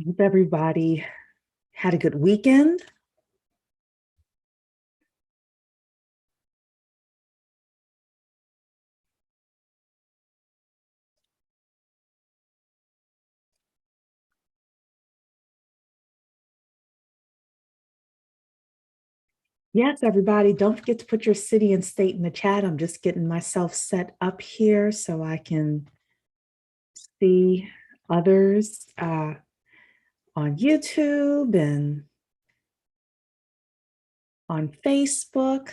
Hope everybody had a good weekend. Yes, everybody, don't forget to put your city and state in the chat. I'm just getting myself set up here so I can see others on YouTube and on Facebook.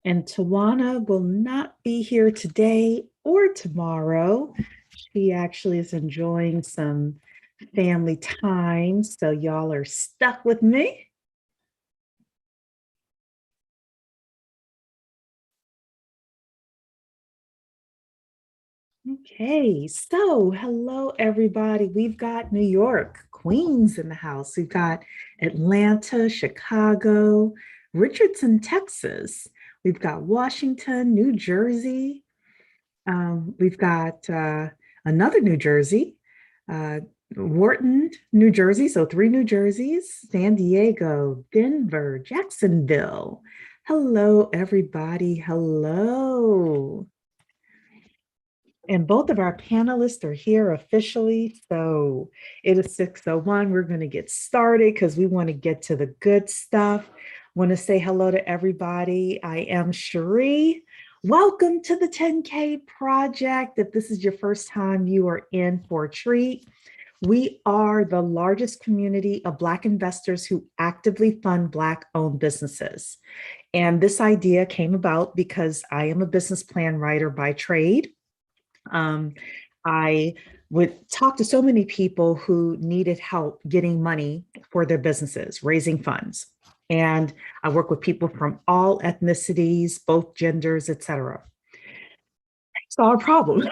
And Tawana will not be here today or tomorrow. She actually is enjoying some family time, so y'all are stuck with me. Okay, so hello everybody. We've got New York, Queens in the house. We've got Atlanta, Chicago, Richardson, Texas. We've got Washington, New Jersey. We've got another New Jersey, uh, Wharton, New Jersey. So three New Jerseys, San Diego, Denver, Jacksonville. Hello, everybody. Hello. And both of our panelists are here officially. So it is 6:01. We're going to get started because we want to get to the good stuff. Want to say hello to everybody. I am Cherie. Welcome to the 10K Project. If this is your first time, you are in for a treat. We are the largest community of Black investors who actively fund Black-owned businesses. And this idea came about because I am a business plan writer by trade. I would talk to so many people who needed help getting money for their businesses, raising funds. And I work with people from all ethnicities, both genders, et cetera. Saw a problem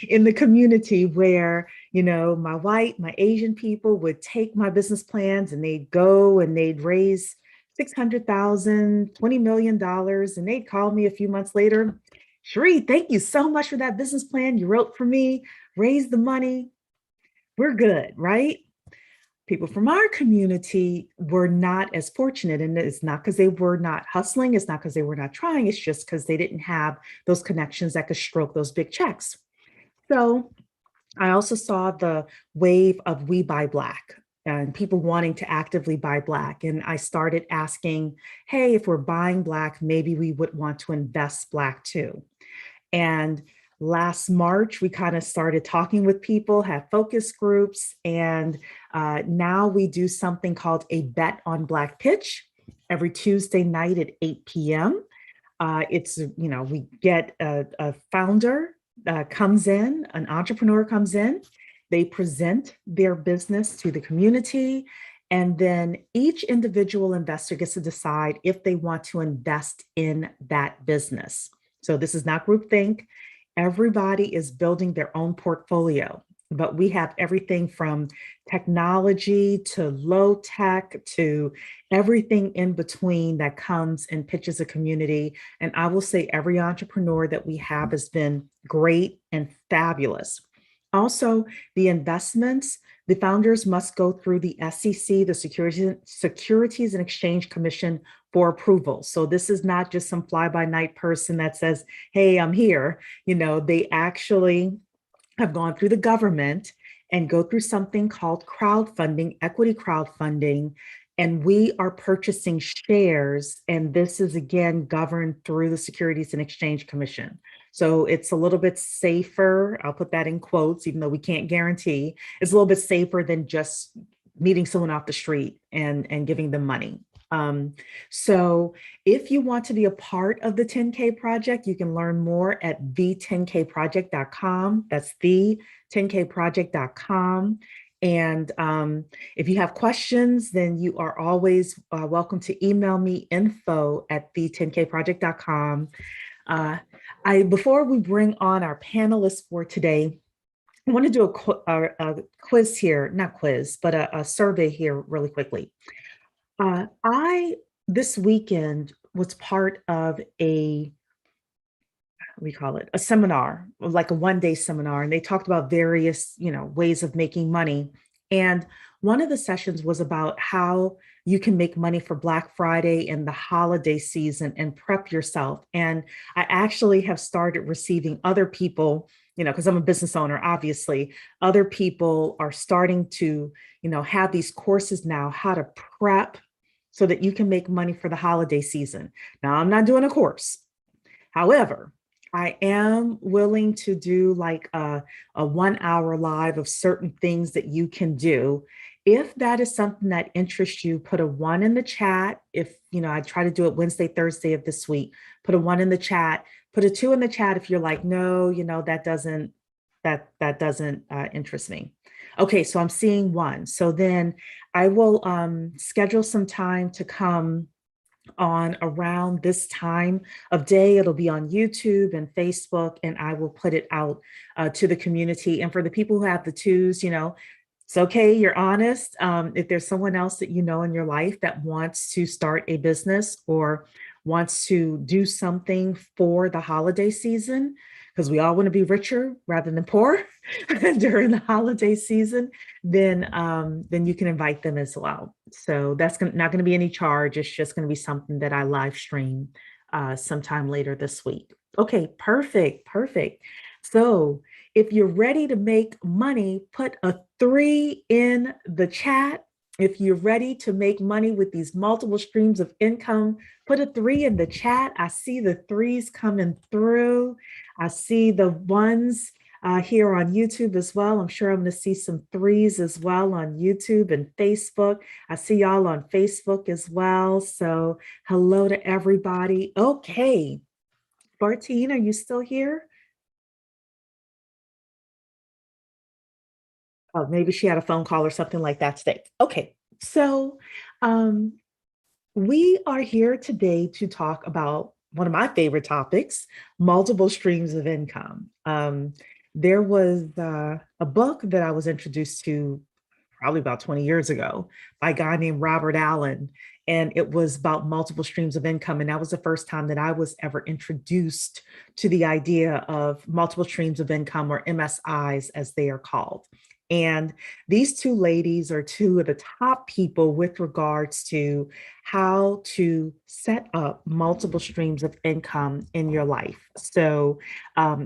in the community where, my white, my Asian people would take my business plans and they'd go and they'd raise 600,000, $20 million. And they'd call me a few months later. Cherie, thank you so much for that business plan you wrote for me, raise the money. We're good, right? People from our community were not as fortunate. And it's not because they were not hustling. It's not because they were not trying. It's just because they didn't have those connections that could stroke those big checks. So I also saw the wave of We Buy Black and people wanting to actively buy Black. And I started asking, hey, if we're buying Black, maybe we would want to invest Black too. And last March, we kind of started talking with people, had focus groups, and now we do something called a Bet on Black pitch every Tuesday night at 8 p.m. We get a founder comes in, an entrepreneur comes in, they present their business to the community, and then each individual investor gets to decide if they want to invest in that business. So this is not groupthink. Everybody is building their own portfolio, but we have everything from technology to low tech to everything in between that comes and pitches a community. And I will say every entrepreneur that we have has been great and fabulous. Also, the investments, the founders must go through the SEC, the Securities and Exchange Commission, for approval. So this is not just some fly-by-night person that says, hey, I'm here. They actually have gone through the government and go through something called crowdfunding, equity crowdfunding, and we are purchasing shares. And this is again governed through the Securities and Exchange Commission. So it's a little bit safer. I'll put that in quotes, even though we can't guarantee. It's a little bit safer than just meeting someone off the street and giving them money. So if you want to be a part of the 10K Project, you can learn more at the10kproject.com. That's the10kproject.com. And if you have questions, then you are always welcome to email me info@the10kproject.com. Uh, before we bring on our panelists for today, I want to do a quiz here, not quiz, but a survey here really quickly. I this weekend was part of we call it a seminar, like a 1 day seminar, and they talked about various, ways of making money. And one of the sessions was about how you can make money for Black Friday and the holiday season and prep yourself. And I actually have started receiving other people, because I'm a business owner, obviously, other people are starting to, have these courses now, how to prep so that you can make money for the holiday season. Now, I'm not doing a course. However, I am willing to do like a 1 hour live of certain things that you can do. If that is something that interests you, put a one in the chat. If, I try to do it Wednesday, Thursday of this week, put a one in the chat, put a two in the chat if you're like, no, that doesn't interest me. Okay, so I'm seeing one. So then I will schedule some time to come on around this time of day. It'll be on YouTube and Facebook, and I will put it out to the community. And for the people who have the twos, it's okay, you're honest. If there's someone else that you know in your life that wants to start a business or wants to do something for the holiday season, because we all want to be richer rather than poor during the holiday season, then you can invite them as well. So that's not going to be any charge. It's just going to be something that I live stream sometime later this week. Okay, perfect, perfect. So if you're ready to make money, put a 3 in the chat. If you're ready to make money with these multiple streams of income, put a 3 in the chat. I see the threes coming through. I see the ones here on YouTube as well. I'm sure I'm going to see some threes as well on YouTube and Facebook. I see y'all on Facebook as well. So hello to everybody. Okay. Bartine, are you still here? Oh, maybe she had a phone call or something like that today. Okay. So um, we are here today to talk about one of my favorite topics, multiple streams of income. There was a book that I was introduced to probably about 20 years ago by a guy named Robert Allen. And it was about multiple streams of income. And that was the first time that I was ever introduced to the idea of multiple streams of income, or MSIs as they are called. And these two ladies are two of the top people with regards to how to set up multiple streams of income in your life. So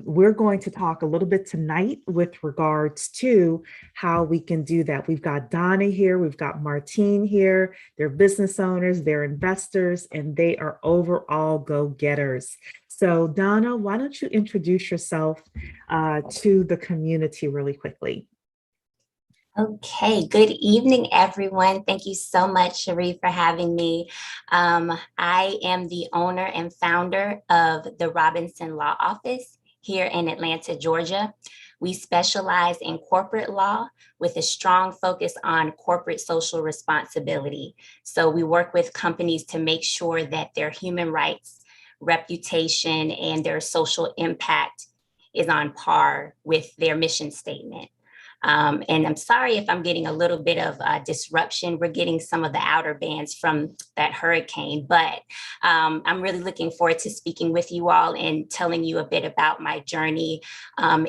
we're going to talk a little bit tonight with regards to how we can do that. We've got Donna here, we've got Martine here. They're business owners, they're investors, and they are overall go-getters. So Donna, why don't you introduce yourself to the community really quickly? Okay, good evening, everyone. Thank you so much, Cherie, for having me. I am the owner and founder of the Robinson Law Office here in Atlanta, Georgia. We specialize in corporate law with a strong focus on corporate social responsibility. So we work with companies to make sure that their human rights, reputation, and their social impact is on par with their mission statement. And I'm sorry if I'm getting a little bit of disruption. We're getting some of the outer bands from that hurricane, but I'm really looking forward to speaking with you all and telling you a bit about my journey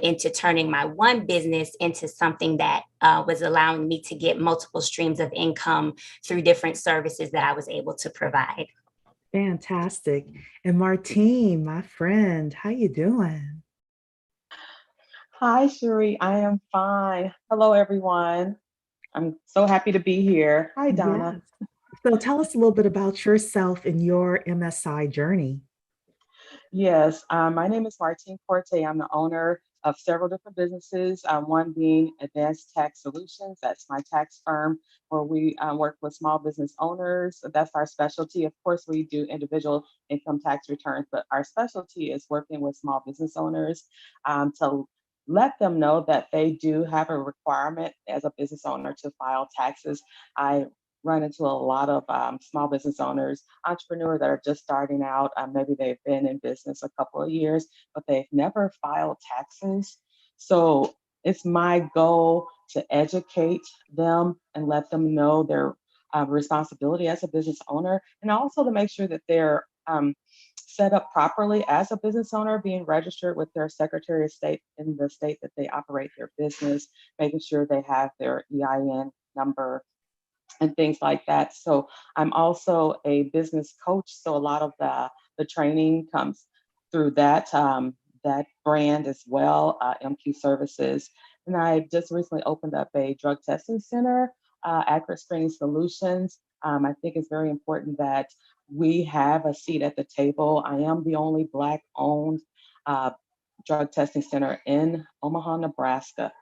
into turning my one business into something that was allowing me to get multiple streams of income through different services that I was able to provide. Fantastic. And Martine, my friend, how you doing? Hi, Cherie. I am fine. Hello, everyone. I'm so happy to be here. Hi, Donna. Yes. So tell us a little bit about yourself and your MSI journey. Yes, my name is Martine Corte. I'm the owner of several different businesses, one being Advanced Tax Solutions. That's my tax firm where we work with small business owners. That's our specialty. Of course, we do individual income tax returns, but our specialty is working with small business owners to let them know that they do have a requirement as a business owner to file taxes. I run into a lot of small business owners, entrepreneurs that are just starting out. Maybe they've been in business a couple of years, but they've never filed taxes. So it's my goal to educate them and let them know their responsibility as a business owner, and also to make sure that they're set up properly as a business owner, being registered with their Secretary of State in the state that they operate their business, making sure they have their EIN number and things like that. So I'm also a business coach. So a lot of the training comes through that brand as well, MQ Services. And I just recently opened up a drug testing center, Accurate Screening Solutions. I think it's very important that we have a seat at the table. I am the only Black-owned drug testing center in Omaha, Nebraska.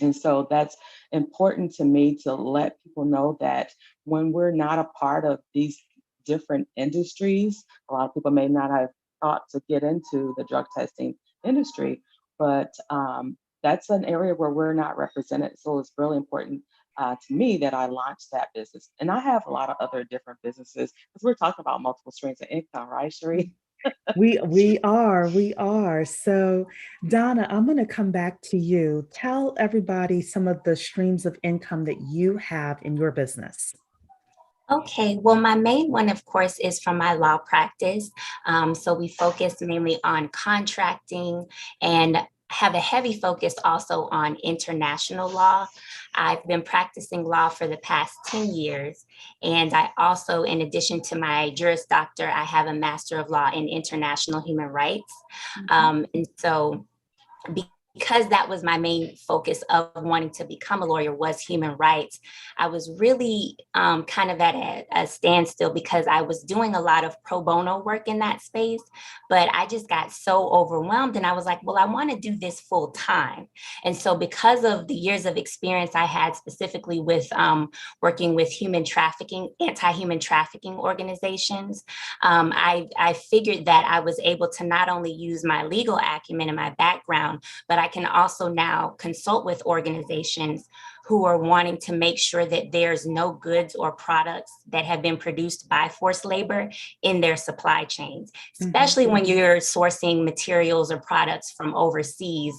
And so that's important to me to let people know that when we're not a part of these different industries, a lot of people may not have thought to get into the drug testing industry, but that's an area where we're not represented. So it's really important to me that I launched that business. And I have a lot of other different businesses because we're talking about multiple streams of income, right, Cherie? We are. So, Donna, I'm going to come back to you. Tell everybody some of the streams of income that you have in your business. Okay, well, my main one, of course, is from my law practice. So we focus mainly on contracting and have a heavy focus also on international law. I've been practicing law for the past 10 years. And I also, in addition to my Juris Doctor, I have a Master of Law in International Human Rights. And so because that was my main focus of wanting to become a lawyer was human rights, I was really kind of at a standstill because I was doing a lot of pro bono work in that space, but I just got so overwhelmed and I was like, well, I want to do this full time. And so because of the years of experience I had specifically with working with human trafficking, anti-human trafficking organizations, I figured that I was able to not only use my legal acumen and my background, but I can also now consult with organizations who are wanting to make sure that there's no goods or products that have been produced by forced labor in their supply chains, especially when you're sourcing materials or products from overseas.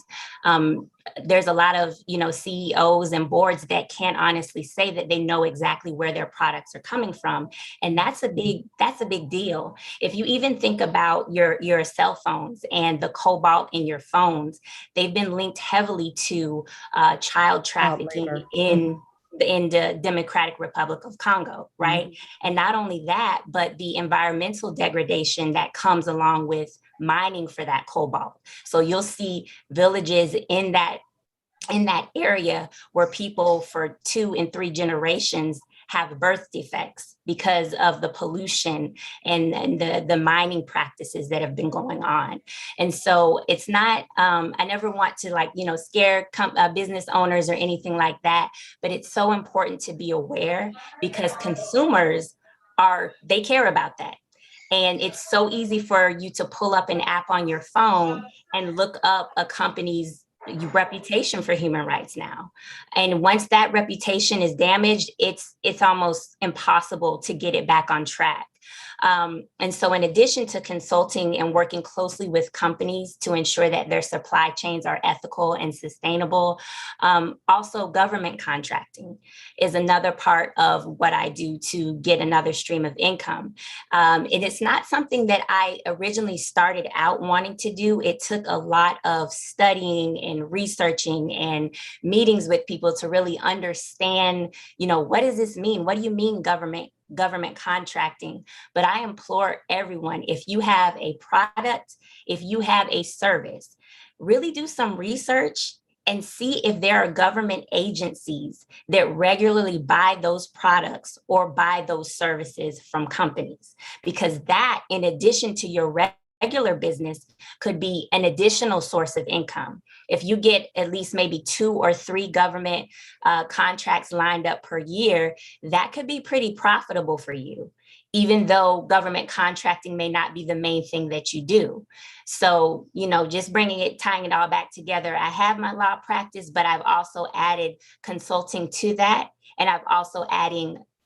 There's a lot of, CEOs and boards that can't honestly say that they know exactly where their products are coming from. And that's a big deal. If you even think about your cell phones and the cobalt in your phones, they've been linked heavily to child trafficking in the Democratic Republic of Congo, right? And not only that, but the environmental degradation that comes along with mining for that cobalt. So you'll see villages in that area where people for 2 and 3 generations have birth defects because of the pollution and the mining practices that have been going on. And so it's not, I never want to scare business owners or anything like that, but it's so important to be aware because consumers they care about that. And it's so easy for you to pull up an app on your phone and look up a company's reputation for human rights now. And once that reputation is damaged, it's almost impossible to get it back on track. And so in addition to consulting and working closely with companies to ensure that their supply chains are ethical and sustainable, also government contracting is another part of what I do to get another stream of income. And it's not something that I originally started out wanting to do. It took a lot of studying and researching and meetings with people to really understand, what does this mean? What do you mean government contracting? But I implore everyone, if you have a product, if you have a service, really do some research and see if there are government agencies that regularly buy those products or buy those services from companies, because that, in addition to your regular business, could be an additional source of income. If you get at least maybe 2 or 3 government contracts lined up per year, that could be pretty profitable for you, even though government contracting may not be the main thing that you do. So, just tying it all back together, I have my law practice, but I've also added consulting to that. And I've also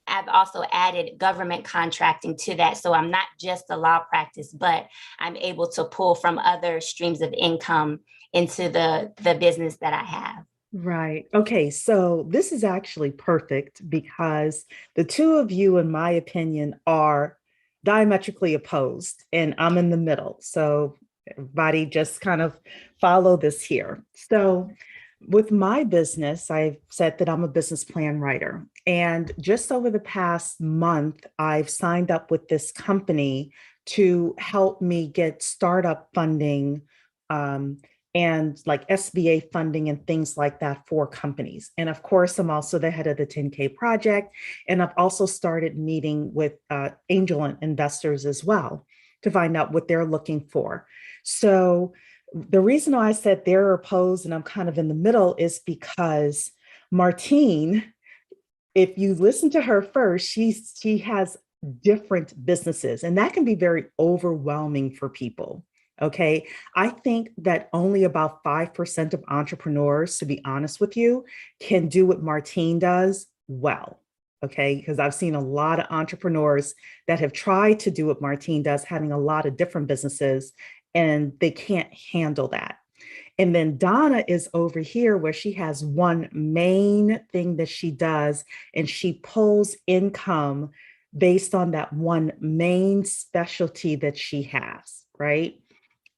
I've also added government contracting to that. So I'm not just a law practice, but I'm able to pull from other streams of income into the business that I have. Right. Okay. So this is actually perfect because the two of you, in my opinion, are diametrically opposed, and I'm in the middle. So everybody just kind of follow this here. So with my business, I've said that I'm a business plan writer. And just over the past month, I've signed up with this company to help me get startup funding. And like SBA funding and things like that for companies. And of course, I'm also the head of the 10K project. And I've also started meeting with angel investors as well to find out what they're looking for. So the reason why I said they're opposed and I'm kind of in the middle is because Martine, if you listen to her first, she has different businesses, and that can be very overwhelming for people. Okay. I think that only about 5% of entrepreneurs, to be honest with you, can do what Martine does well. Okay. Because I've seen a lot of entrepreneurs that have tried to do what Martine does, having a lot of different businesses, and they can't handle that. And then Donna is over here where she has one main thing that she does, and she pulls income based on that one main specialty that she has, right?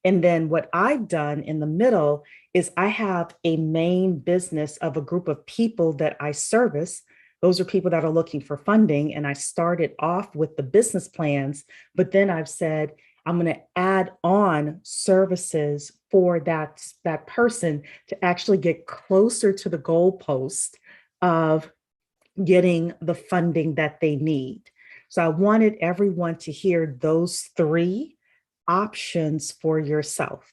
And then what I've done in the middle is I have a main business of a group of people that I service. Those are people that are looking for funding. And I started off with the business plans, but then I've said, I'm going to add on services for that person to actually get closer to the goalpost of getting the funding that they need. So I wanted everyone to hear those three options for yourself.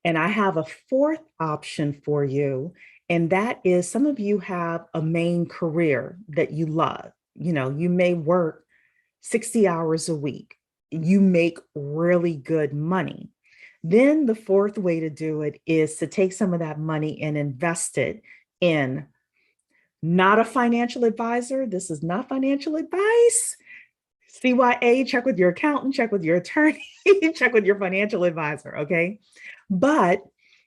And I have a fourth option for you. And that is, some of you have a main career that you love. You know, you may work 60 hours a week. You make really good money. Then the fourth way to do it is to take some of that money and invest it in not a financial advisor. This is not financial advice. CYA, check with your accountant, check with your attorney, check with your financial advisor, okay? But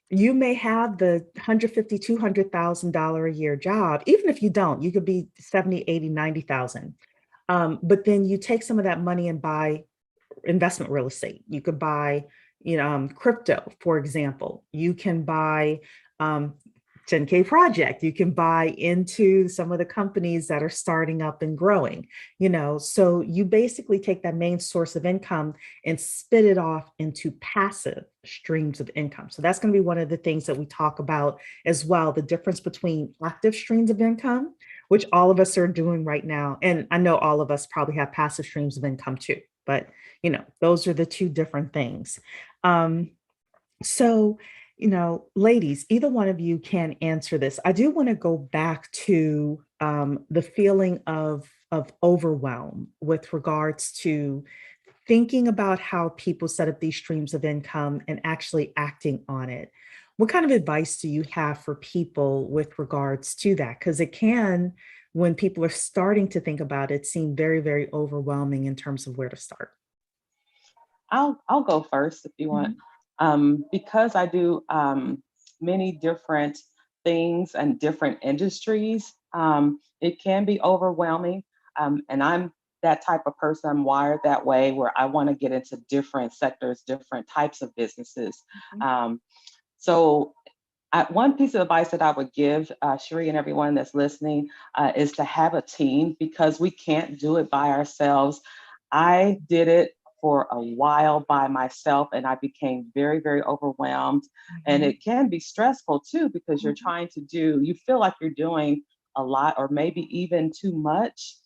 you may have the $150,000, $200,000 a year job. Even if you don't, you could be 70, 80, 90,000. But then you take some of that money and buy investment real estate. You could buy, crypto, for example. You can buy 10K project. You can buy into some of the companies that are starting up and growing, so you basically take that main source of income and spit it off into passive streams of income. So that's going to be one of the things that we talk about as well, the difference between active streams of income, which all of us are doing right now. And I know all of us probably have passive streams of income too, but those are the two different things. So, ladies, either one of you can answer this. I do want to go back to the feeling of overwhelm with regards to thinking about how people set up these streams of income and actually acting on it. What kind of advice do you have for people with regards to that? Because it can, when people are starting to think about it, seem very, very overwhelming in terms of where to start. I'll go first if you want. Because I do many different things and different industries, it can be overwhelming. And I'm that type of person. I'm wired that way, where I want to get into different sectors, different types of businesses. So one piece of advice that I would give Cherie and everyone that's listening is to have a team, because we can't do it by ourselves. I did it for a while by myself, and I became very, very overwhelmed. And it can be stressful too, because you're trying to you feel like you're doing a lot, or maybe even too much.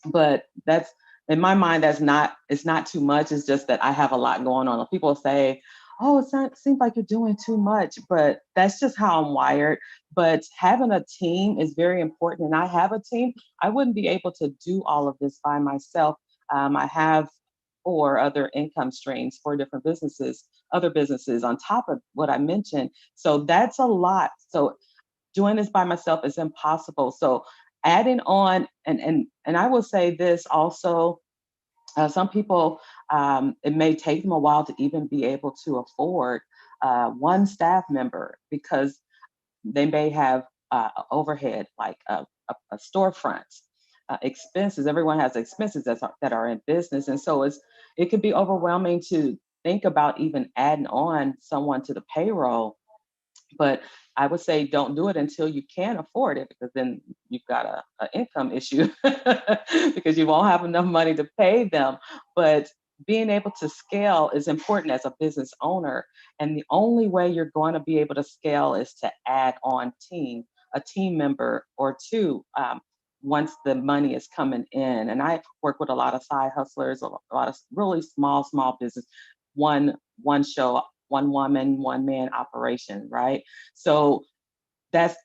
But that's, in my mind, it's not too much. It's just that I have a lot going on. People say, oh, it seems like you're doing too much, but that's just how I'm wired. But having a team is very important. And I have a team. I wouldn't be able to do all of this by myself. I have 4 other income streams, 4 different businesses, other businesses on top of what I mentioned. So that's a lot. So doing this by myself is impossible. So adding on, and I will say this also, some people, it may take them a while to even be able to afford one staff member because they may have overhead like a storefront, expenses. Everyone has expenses that are in business, and so it could be overwhelming to think about even adding on someone to the payroll. But I would say don't do it until you can afford it, because then you've got a income issue because you won't have enough money to pay them. But being able to scale is important as a business owner. And the only way you're going to be able to scale is to add on a team member or two, once the money is coming in. And I work with a lot of side hustlers, a lot of really small business, one show, one woman, one man operation, right? So that's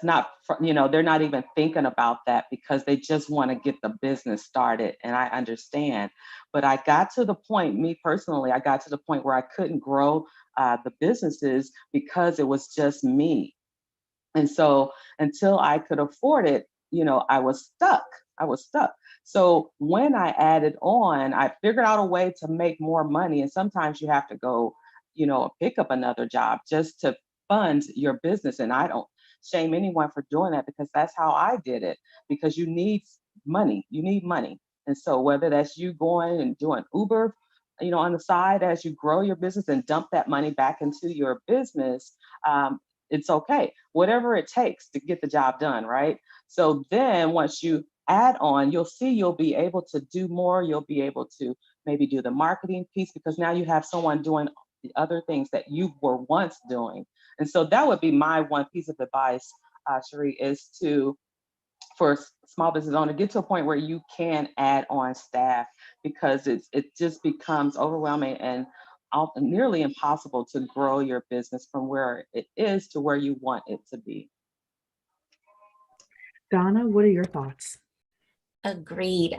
not, they're not even thinking about that because they just want to get the business started. And I understand, but I got to the point, me personally, I got to the point where I couldn't grow the businesses because it was just me. And so until I could afford it, I was stuck. I was stuck. So when I added on, I figured out a way to make more money. And sometimes you have to go, pick up another job just to fund your business. And I don't shame anyone for doing that, because that's how I did it, because you need money. You need money. And so whether that's you going and doing Uber, on the side as you grow your business and dump that money back into your business, it's okay. Whatever it takes to get the job done, right? So then once you add on, you'll see you'll be able to do more. You'll be able to maybe do the marketing piece, because now you have someone doing the other things that you were once doing. And so that would be my one piece of advice, Cherie, is for small business owner, get to a point where you can add on staff, because it just becomes overwhelming and nearly impossible to grow your business from where it is to where you want it to be. Donna, what are your thoughts? Agreed.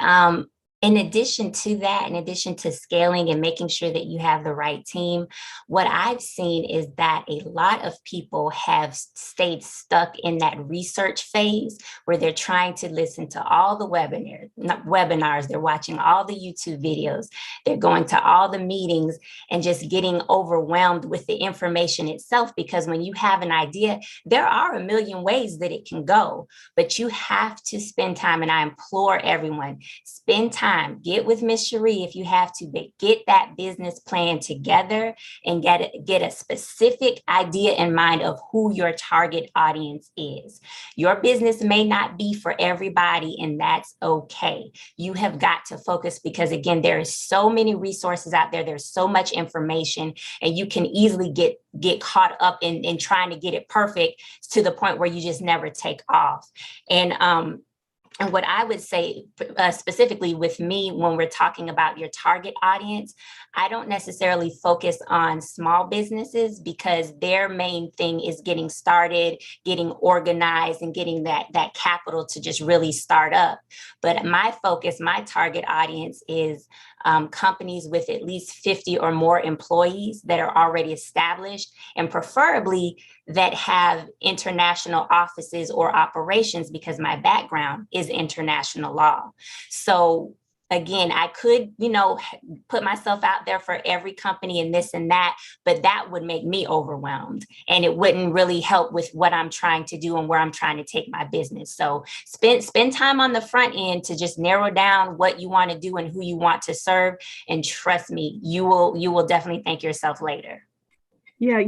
In addition to that, in addition to scaling and making sure that you have the right team, what I've seen is that a lot of people have stayed stuck in that research phase where they're trying to listen to all the webinars, they're watching all the YouTube videos, they're going to all the meetings and just getting overwhelmed with the information itself. Because when you have an idea, there are a million ways that it can go, but you have to spend time. And I implore everyone, spend time. Get with Miss Cherie if you have to, but get that business plan together and get a specific idea in mind of who your target audience is. Your business may not be for everybody, and that's okay. You have got to focus, because again, there is so many resources out there. There's so much information, and you can easily get caught up in trying to get it perfect to the point where you just never take off. And what I would say specifically with me, when we're talking about your target audience, I don't necessarily focus on small businesses, because their main thing is getting started, getting organized, and getting that capital to just really start up. But my focus, my target audience is companies with at least 50 or more employees that are already established, and preferably that have international offices or operations, because my background is international law. So again, I could, put myself out there for every company and this and that, but that would make me overwhelmed, and it wouldn't really help with what I'm trying to do and where I'm trying to take my business. So spend time on the front end to just narrow down what you want to do and who you want to serve. And trust me, you will definitely thank yourself later. Yeah,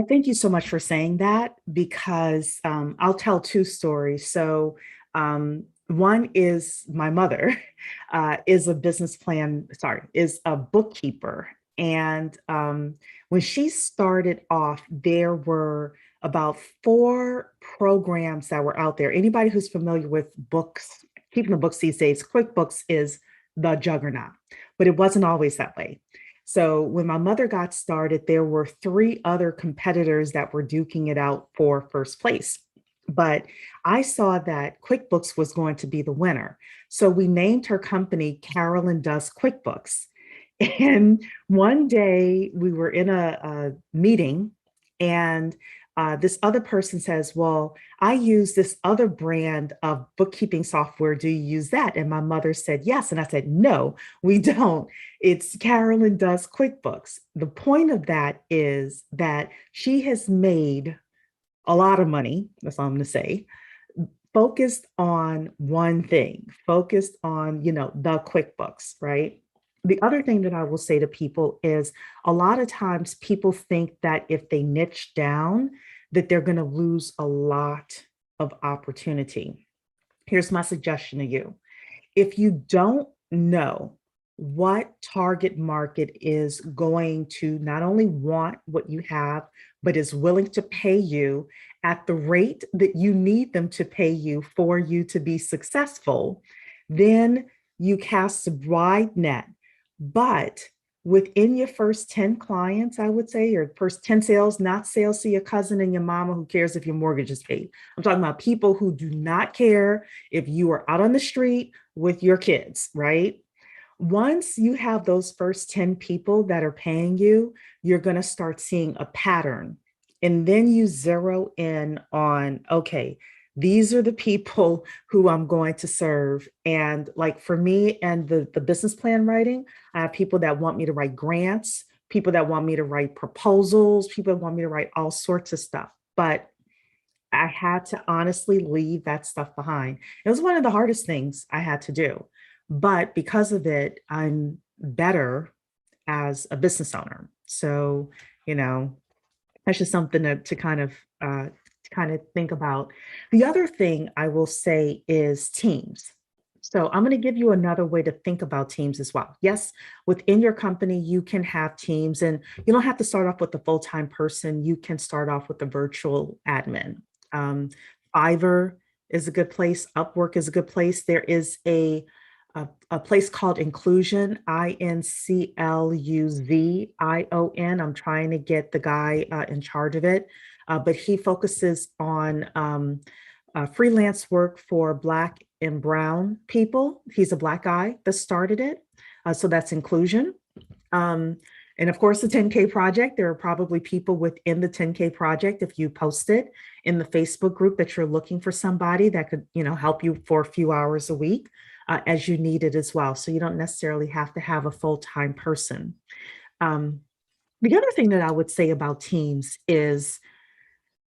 thank you so much for saying that, because I'll tell two stories. So one is my mother is is a bookkeeper. And when she started off, there were about 4 programs that were out there. Anybody who's familiar with books, keeping the books these days, QuickBooks is the juggernaut, but it wasn't always that way. So when my mother got started, there were 3 other competitors that were duking it out for first place. But I saw that QuickBooks was going to be the winner. So we named her company Carolyn Does QuickBooks. And one day we were in a meeting, and this other person says, well, I use this other brand of bookkeeping software. Do you use that? And my mother said, yes. And I said, no, we don't. It's Carolyn does QuickBooks. The point of that is that she has made a lot of money. That's all I'm going to say. Focused on one thing, focused on, the QuickBooks, right? The other thing that I will say to people is a lot of times people think that if they niche down, that they're going to lose a lot of opportunity. Here's my suggestion to you. If you don't know what target market is going to not only want what you have, but is willing to pay you at the rate that you need them to pay you for you to be successful, then you cast a wide net. But within your first 10 clients, I would say, or first 10 sales, not sales to your cousin and your mama who cares if your mortgage is paid. I'm talking about people who do not care if you are out on the street with your kids, right? Once you have those first 10 people that are paying you, you're going to start seeing a pattern. And then you zero in on, okay, these are the people who I'm going to serve. And like for me and the business plan writing, I have people that want me to write grants, people that want me to write proposals, people that want me to write all sorts of stuff. But I had to honestly leave that stuff behind. It was one of the hardest things I had to do. But because of it, I'm better as a business owner. So, that's just something to kind of think about. The other thing I will say is teams. So I'm going to give you another way to think about teams as well. Yes, within your company, you can have teams and you don't have to start off with a full-time person. You can start off with a virtual admin. Fiverr is a good place. Upwork is a good place. There is a place called Inclusion, INCLUZION. I'm trying to get the guy in charge of it, but he focuses on freelance work for Black and Brown people. He's a Black guy that started it. So that's Inclusion. And of course, the 10K project, there are probably people within the 10K project, if you post it in the Facebook group that you're looking for somebody that could, help you for a few hours a week as you need it as well. So you don't necessarily have to have a full-time person. The other thing that I would say about teams is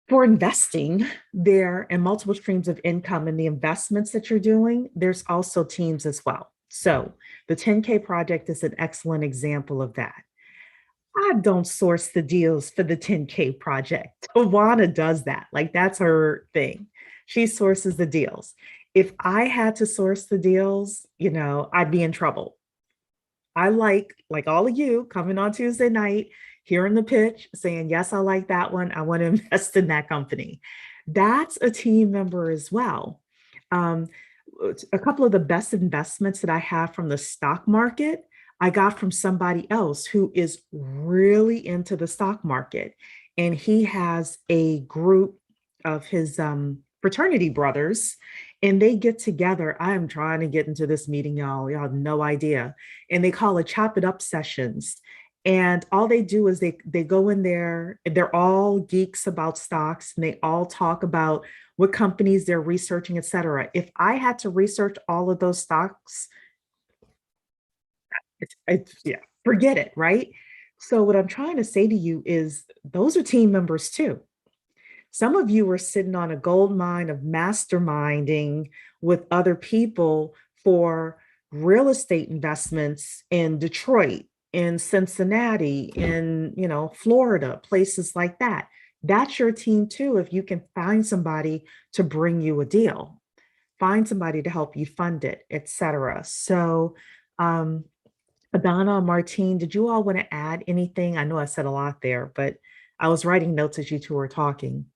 for investing there and multiple streams of income and the investments that you're doing, there's also teams as well. So the 10K project is an excellent example of that. I don't source the deals for the 10K project. Tawana does that. Like that's her thing. She sources the deals. If I had to source the deals, I'd be in trouble. I like all of you coming on Tuesday night, hearing the pitch, saying, yes, I like that one. I want to invest in that company. That's a team member as well. A couple of the best investments that I have from the stock market, I got from somebody else who is really into the stock market. And he has a group of his fraternity brothers, and they get together. I am trying to get into this meeting, y'all. Y'all have no idea. And they call it Chop It Up sessions. And all they do is they go in there, they're all geeks about stocks, and they all talk about what companies they're researching, et cetera. If I had to research all of those stocks, forget it, right? So what I'm trying to say to you is those are team members too. Some of you are sitting on a gold mine of masterminding with other people for real estate investments in Detroit, in Cincinnati, in Florida, places like that. That's your team too. If you can find somebody to bring you a deal, find somebody to help you fund it, etc. So Adana, Martine, did you all want to add anything? I know I said a lot there, but I was writing notes as you two were talking.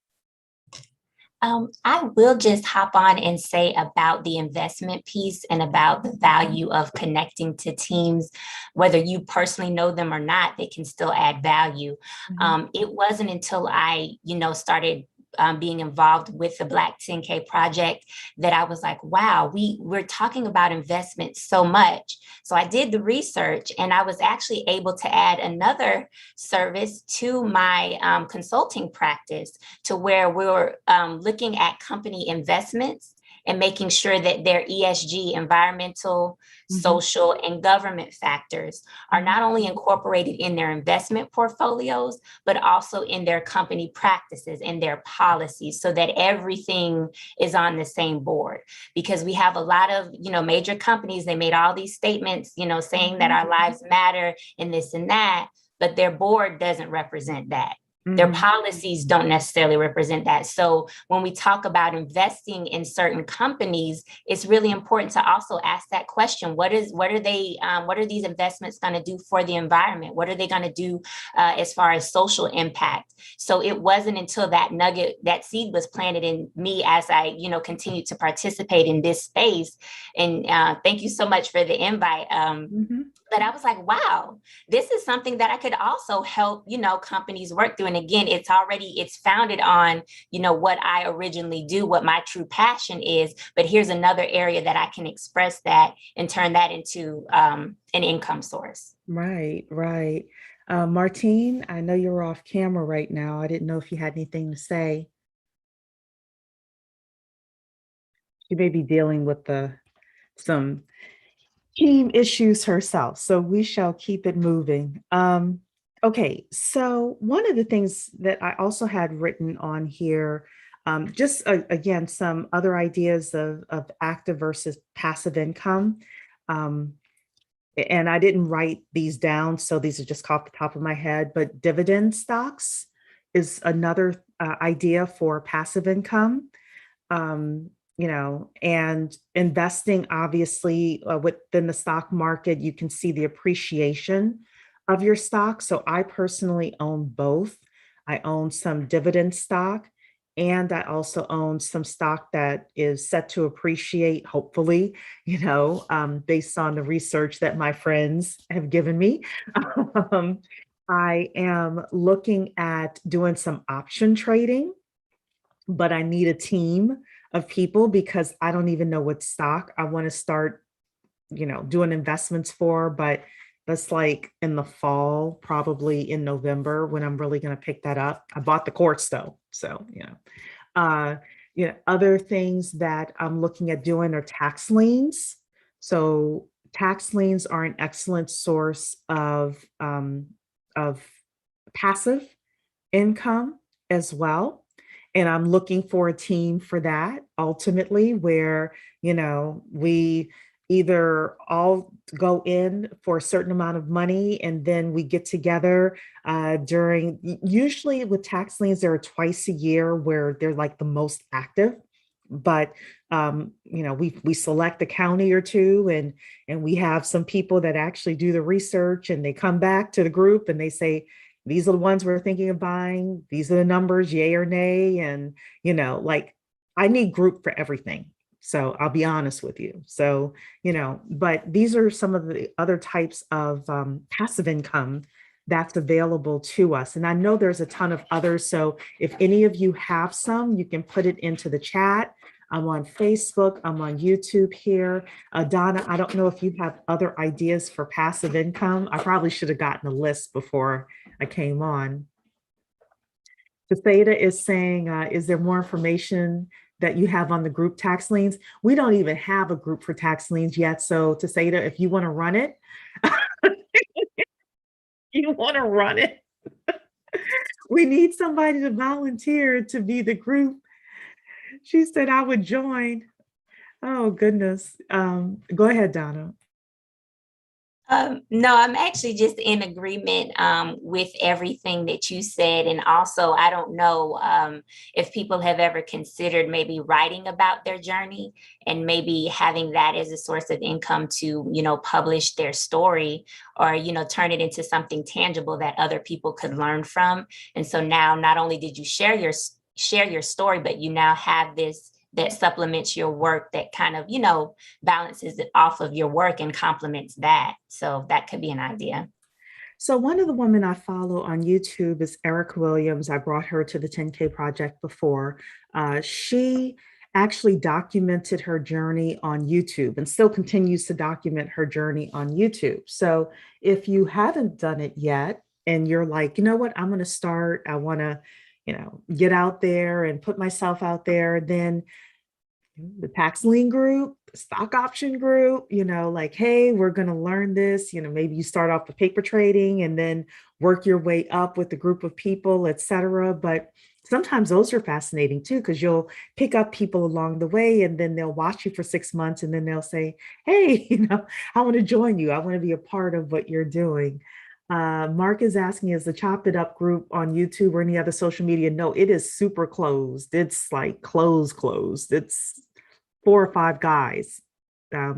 I will just hop on and say about the investment piece and about the value of connecting to teams, whether you personally know them or not, they can still add value. It wasn't until I, started being involved with the Black 10K project, that I was like, wow, we're talking about investments so much. So I did the research, and I was actually able to add another service to my consulting practice, to where we're looking at company investments and making sure that their ESG, environmental, social, and government factors are not only incorporated in their investment portfolios, but also in their company practices and their policies, so that everything is on the same board. Because we have a lot of, major companies, they made all these statements, saying that our lives matter and this and that, but their board doesn't represent that. Their policies don't necessarily represent that. So when we talk about investing in certain companies, it's really important to also ask that question. What are these investments going to do for the environment? What are they going to do as far as social impact? So it wasn't until that seed was planted in me as I, continued to participate in this space. And thank you so much for the invite. But I was like, wow, this is something that I could also help, companies work through. And again, it's founded on, what I originally do, what my true passion is. But here's another area that I can express that and turn that into an income source. Right. Martine, I know you're off camera right now. I didn't know if you had anything to say. She may be dealing with some team issues herself, so we shall keep it moving. Okay, so one of the things that I also had written on here, again, some other ideas of active versus passive income. And I didn't write these down, so these are just off the top of my head, but dividend stocks is another idea for passive income. And investing, obviously, within the stock market, you can see the appreciation of your stock. So I personally own both. I own some dividend stock, and I also own some stock that is set to appreciate, hopefully, based on the research that my friends have given me. I am looking at doing some option trading, but I need a team of people because I don't even know what stock I want to start, doing investments for, but that's like in the fall, probably in November, when I'm really going to pick that up. I bought the course though. So, other things that I'm looking at doing are tax liens. So tax liens are an excellent source of passive income as well. And I'm looking for a team for that ultimately, where, we either all go in for a certain amount of money and then we get together usually with tax liens, there are twice a year where they're like the most active. But we select a county or two, and we have some people that actually do the research, and they come back to the group and they say, these are the ones we're thinking of buying. These are the numbers, yay or nay. And, I need group for everything. So I'll be honest with you. So, but these are some of the other types of passive income that's available to us. And I know there's a ton of others. So if any of you have some, you can put it into the chat. I'm on Facebook, I'm on YouTube here. Donna, I don't know if you have other ideas for passive income. I probably should have gotten a list before I came on. Theta is saying, is there more information that you have on the group tax liens? We don't even have a group for tax liens yet. So Theta, if you want to run it, we need somebody to volunteer to be the group. She said I would join. Oh, goodness. Go ahead, Donna. No, I'm actually just in agreement with everything that you said. And also, I don't know if people have ever considered maybe writing about their journey and maybe having that as a source of income to, publish their story or, turn it into something tangible that other people could learn from. And so now not only did you share your story, but you now have this that supplements your work, that kind of, balances it off of your work and complements that. So that could be an idea. So one of the women I follow on YouTube is Erica Williams. I brought her to the 10K Project before. She actually documented her journey on YouTube and still continues to document her journey on YouTube. So if you haven't done it yet and you're like, you know what, I'm going to start, I want to, get out there and put myself out there, then the tax lien group, stock option group, like, hey, we're going to learn this. Maybe you start off with paper trading and then work your way up with a group of people, et cetera. But sometimes those are fascinating too, because you'll pick up people along the way and then they'll watch you for 6 months and then they'll say, hey, I want to join you. I want to be a part of what you're doing. Mark is asking, is the Chop It Up group on YouTube or any other social media? No, it is super closed. It's like closed. It's 4 or 5 guys that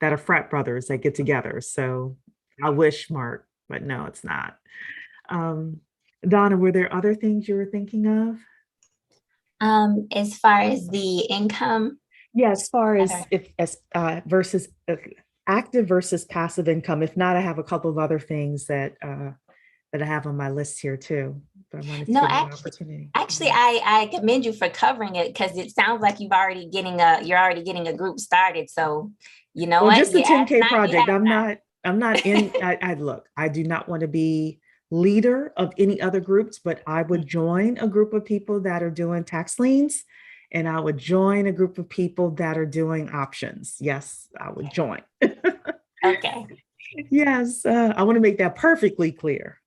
are frat brothers that get together. So I wish, Mark, but no, it's not. Donna, were there other things you were thinking of? As far as the income? Yeah, as far as versus active versus passive income. If not, I have a couple of other things that I have on my list here too. But I wanted to give you an opportunity. Actually, I commend you for covering it because it sounds like you're already getting a group started. So what? Just the 10K project. I'm not in. I look. I do not want to be leader of any other groups, but I would join a group of people that are doing tax liens, and I would join a group of people that are doing options. Yes, I would join. Okay. Yes, I want to make that perfectly clear.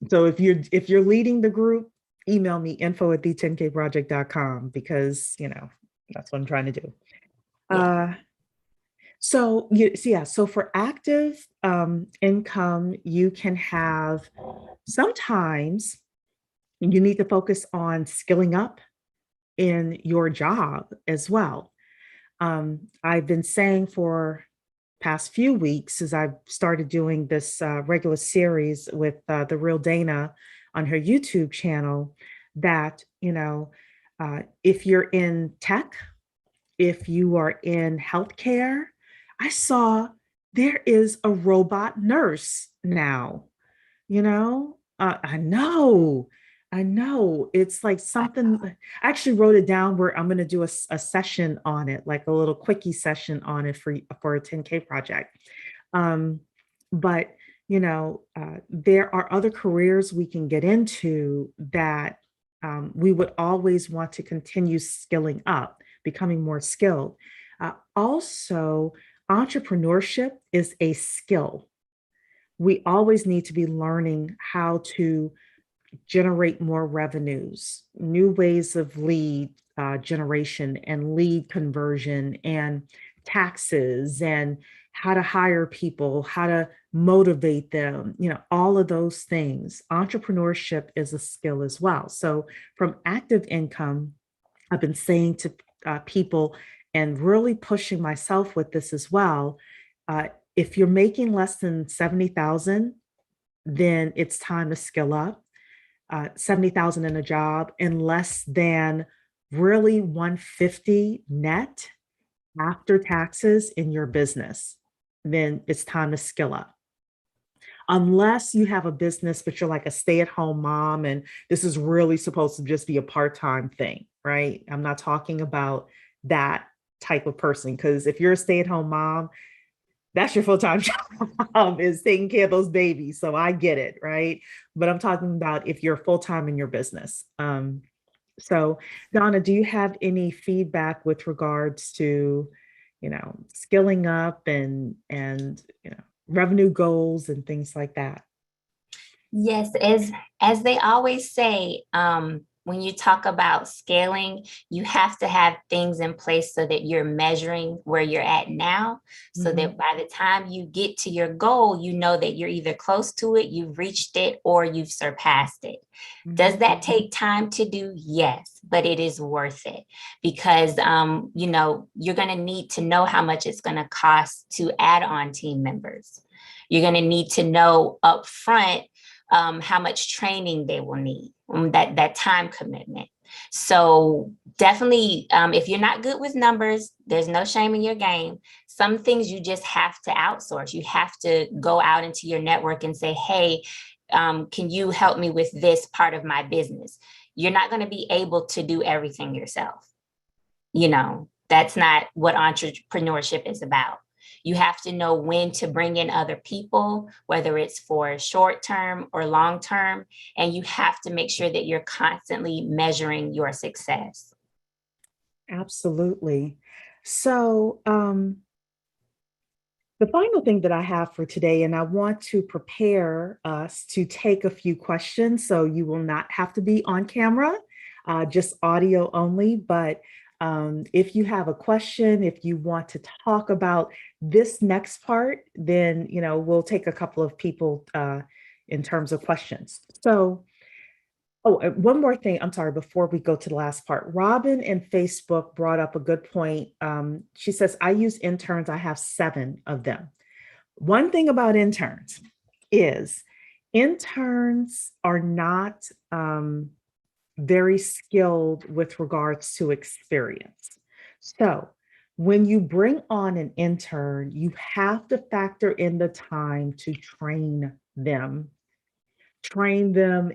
So if you're leading the group, email me info@the10kproject.com because that's what I'm trying to do. Yeah. So for active income, you can have, sometimes you need to focus on skilling up in your job as well. I've been saying for past few weeks, as I've started doing this regular series with the Real Dana on her YouTube channel, that if you're in tech, if you are in healthcare, I saw there is a robot nurse now. I know. It's like something. I actually wrote it down where I'm going to do a session on it, like a little quickie session on it for a 10K project. But there are other careers we can get into that we would always want to continue skilling up, becoming more skilled. Also, entrepreneurship is a skill. We always need to be learning how to generate more revenues, new ways of lead generation and lead conversion and taxes and how to hire people, how to motivate them, all of those things. Entrepreneurship is a skill as well. So from active income, I've been saying to people and really pushing myself with this as well. If you're making less than 70,000, then it's time to skill up. 70,000 in a job and less than really 150 net after taxes in your business, then it's time to skill up. Unless you have a business, but you're like a stay-at-home mom, and this is really supposed to just be a part-time thing, right? I'm not talking about that type of person, because if you're a stay-at-home mom, that's your full-time job, is taking care of those babies. So I get it, right? But I'm talking about if you're full-time in your business. So Donna, do you have any feedback with regards to, skilling up and revenue goals and things like that? Yes, as they always say, when you talk about scaling, you have to have things in place so that you're measuring where you're at now, so that by the time you get to your goal, you know that you're either close to it, you've reached it, or you've surpassed it. Does that take time to do? Yes, but it is worth it because, you're going to need to know how much it's going to cost to add on team members. You're going to need to know upfront how much training they will need, that time commitment. So definitely, if you're not good with numbers, there's no shame in your game. Some things you just have to outsource. You have to go out into your network and say, hey, can you help me with this part of my business? You're not going to be able to do everything yourself. You know, that's not what entrepreneurship is about. You have to know when to bring in other people, whether it's for short term or long term, and you have to make sure that you're constantly measuring your success. Absolutely. So, the final thing that I have for today, and I want to prepare us to take a few questions, so you will not have to be on camera, just audio only. But if you have a question, if you want to talk about this next part, then we'll take a couple of people in terms of questions. So, one more thing. I'm sorry, before we go to the last part, Robin in Facebook brought up a good point. She says, I use interns. I have 7 of them. One thing about interns is interns are not very skilled with regards to experience. So when you bring on an intern, you have to factor in the time to train them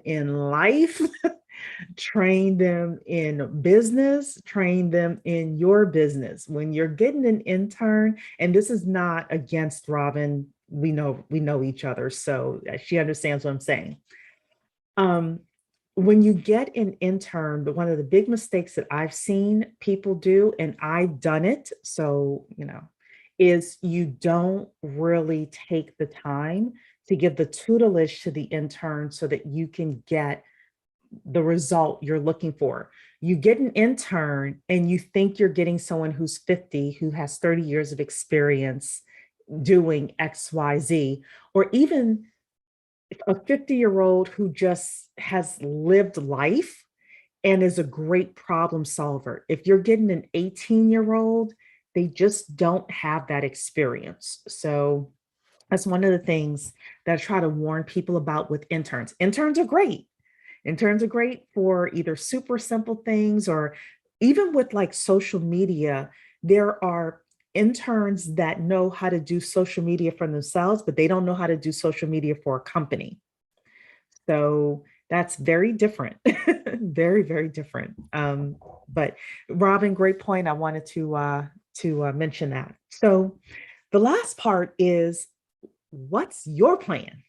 in life, train them in business, train them in your business. When you're getting an intern, and this is not against Robin, we know each other, so she understands what I'm saying. When you get an intern, but one of the big mistakes that I've seen people do, and I've done it, so is you don't really take the time to give the tutelage to the intern so that you can get the result you're looking for. You get an intern and you think you're getting someone who's 50, who has 30 years of experience doing XYZ, or even a 50-year-old who just has lived life and is a great problem solver. If you're getting an 18-year-old, they just don't have that experience. So that's one of the things that I try to warn people about with interns. Interns are great. Interns are great for either super simple things, or even with like social media. There are interns that know how to do social media for themselves, but they don't know how to do social media for a company. So that's very different, very, very different. But Robin, great point. I wanted to mention that. So the last part is, what's your plan?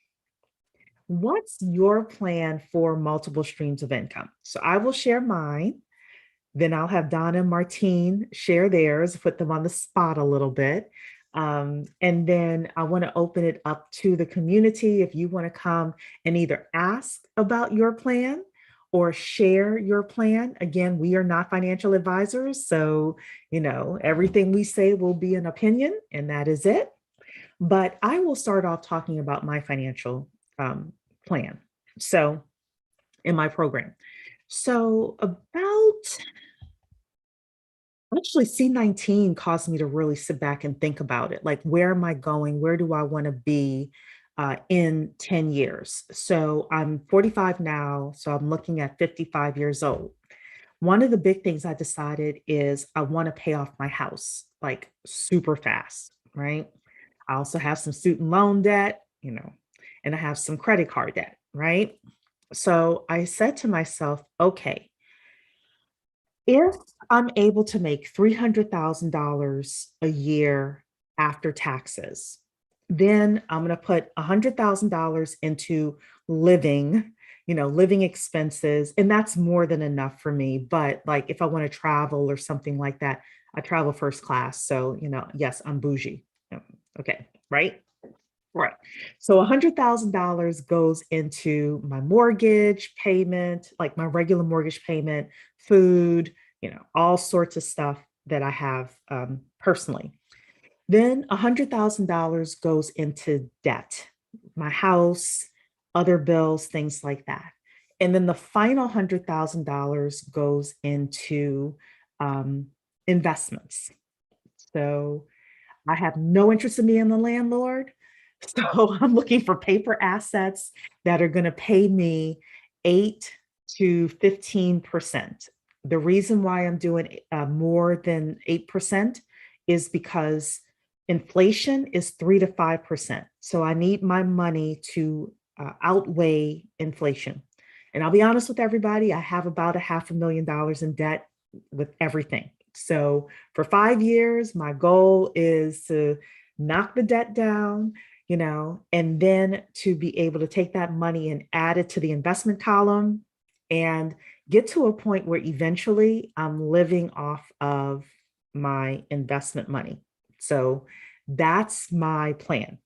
What's your plan for multiple streams of income? So I will share mine. Then I'll have Donna and Martine share theirs, put them on the spot a little bit. And then I want to open it up to the community. If you want to come and either ask about your plan or share your plan. Again, we are not financial advisors. So, everything we say will be an opinion, and that is it. But I will start off talking about my financial plan. So in my program. So actually C19 caused me to really sit back and think about it. Like, where am I going? Where do I want to be in 10 years? So I'm 45 now. So I'm looking at 55 years old. One of the big things I decided is I want to pay off my house like super fast, right? I also have some student loan debt, and I have some credit card debt, right? So I said to myself, okay, if I'm able to make $300,000 a year after taxes, then I'm going to put $100,000 into living expenses. And that's more than enough for me. But like, if I want to travel or something like that, I travel first class. So, yes, I'm bougie. Okay, right? Right. So $100,000 goes into my mortgage payment, like my regular mortgage payment, food, all sorts of stuff that I have personally. Then $100,000 goes into debt, my house, other bills, things like that. And then the final $100,000 goes into investments. So I have no interest in being the landlord. So I'm looking for paper assets that are going to pay me 8 to 15%. The reason why I'm doing more than 8% is because inflation is 3 to 5%. So I need my money to outweigh inflation. And I'll be honest with everybody, I have about $500,000 in debt with everything. So for 5 years, my goal is to knock the debt down, and then to be able to take that money and add it to the investment column and get to a point where eventually I'm living off of my investment money. So that's my plan.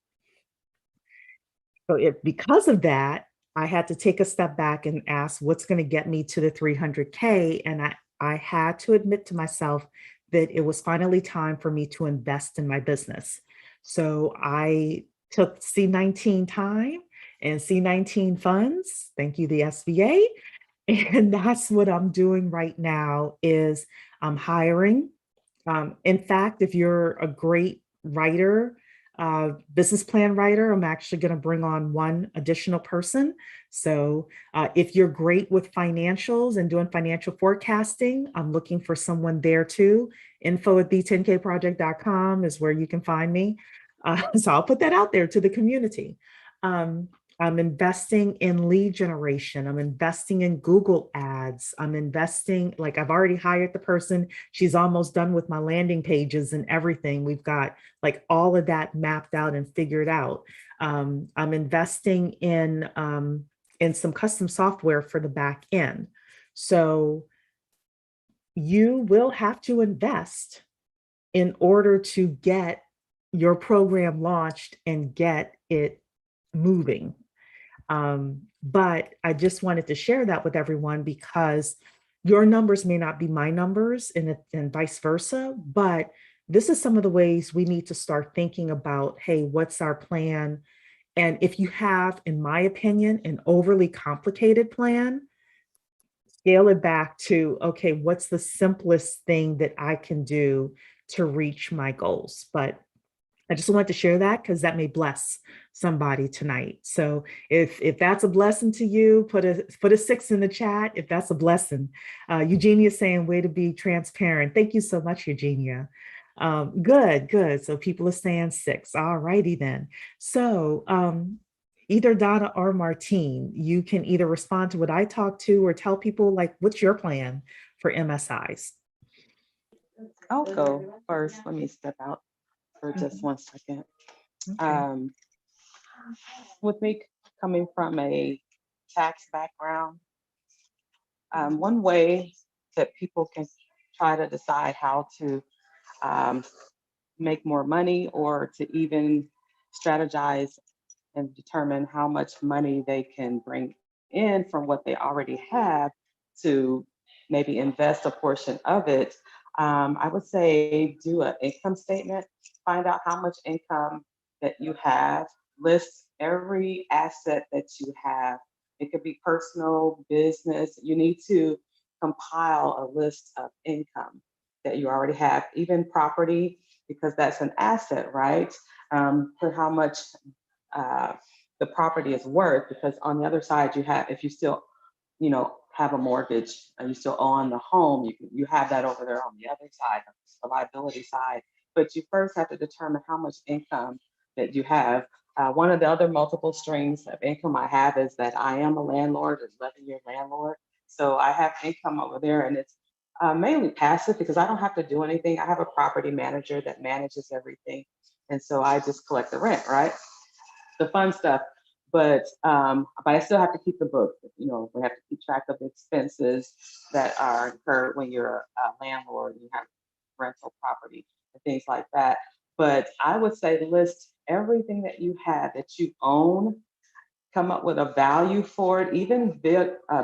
So because of that, I had to take a step back and ask what's going to get me to the 300K. And I had to admit to myself that it was finally time for me to invest in my business. So I took C19 time and C19 funds. Thank you, the SBA. And that's what I'm doing right now is I'm hiring. In fact, if you're a great writer, business plan writer, I'm actually going to bring on one additional person. So if you're great with financials and doing financial forecasting, I'm looking for someone there too. info@the10kproject.com is where you can find me. So I'll put that out there to the community. I'm investing in lead generation. I'm investing in Google ads. I'm investing, like I've already hired the person. She's almost done with my landing pages and everything. We've got like all of that mapped out and figured out. I'm investing in some custom software for the back end. So you will have to invest in order to get your program launched and get it moving. But I just wanted to share that with everyone because your numbers may not be my numbers and vice versa, but this is some of the ways we need to start thinking about, hey, what's our plan? And if you have, in my opinion, an overly complicated plan, scale it back to, okay, what's the simplest thing that I can do to reach my goals? But I just wanted to share that because that may bless somebody tonight. So if that's a blessing to you, put a 6 in the chat if that's a blessing. Eugenia is saying, way to be transparent. Thank you so much, Eugenia. Good. So people are saying 6. All righty then. So either Donna or Martine, you can either respond to what I talked to or tell people like, what's your plan for MSIs? I'll go first. Let me step out for just 1 second. Okay. With me coming from a tax background, one way that people can try to decide how to make more money or to even strategize and determine how much money they can bring in from what they already have to maybe invest a portion of it. I would say do an income statement, find out how much income that you have, list every asset that you have. It could be personal, business. You need to compile a list of income that you already have, even property, because that's an asset, right? For how much the property is worth, because on the other side you have, if you still have a mortgage and you still own the home, you have that over there on the other side, the liability side. But you first have to determine how much income that you have. One of the other multiple streams of income I have is that I am a landlord, a 11-year landlord. So I have income over there, and it's mainly passive because I don't have to do anything. I have a property manager that manages everything. And so I just collect the rent, right? The fun stuff. But I still have to keep the book. We have to keep track of the expenses that are incurred when you're a landlord and you have rental property and things like that. But I would say list everything that you have that you own, come up with a value for it, even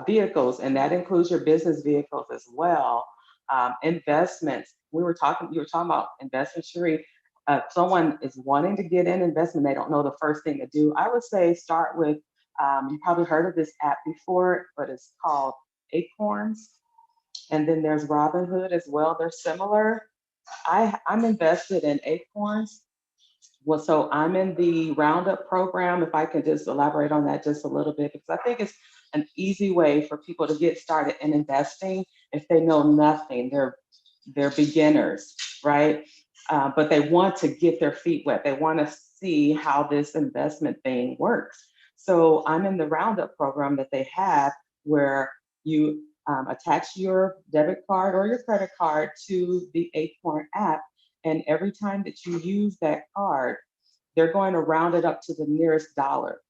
vehicles, and that includes your business vehicles as well. Investments. You were talking about investment, Cherie. Someone is wanting to get in investment, they don't know the first thing to do. I would say start with, you probably heard of this app before, but it's called Acorns. And then there's Robinhood as well. They're similar. I'm invested in Acorns Well, so I'm in the Roundup program. If I can just elaborate on that just a little bit, because I think it's an easy way for people to get started in investing if they know nothing. They're beginners, right? But they want to get their feet wet. They want to see how this investment thing works. So I'm in the Roundup program that they have where you attach your debit card or your credit card to the Acorn app. And every time that you use that card, they're going to round it up to the nearest dollar.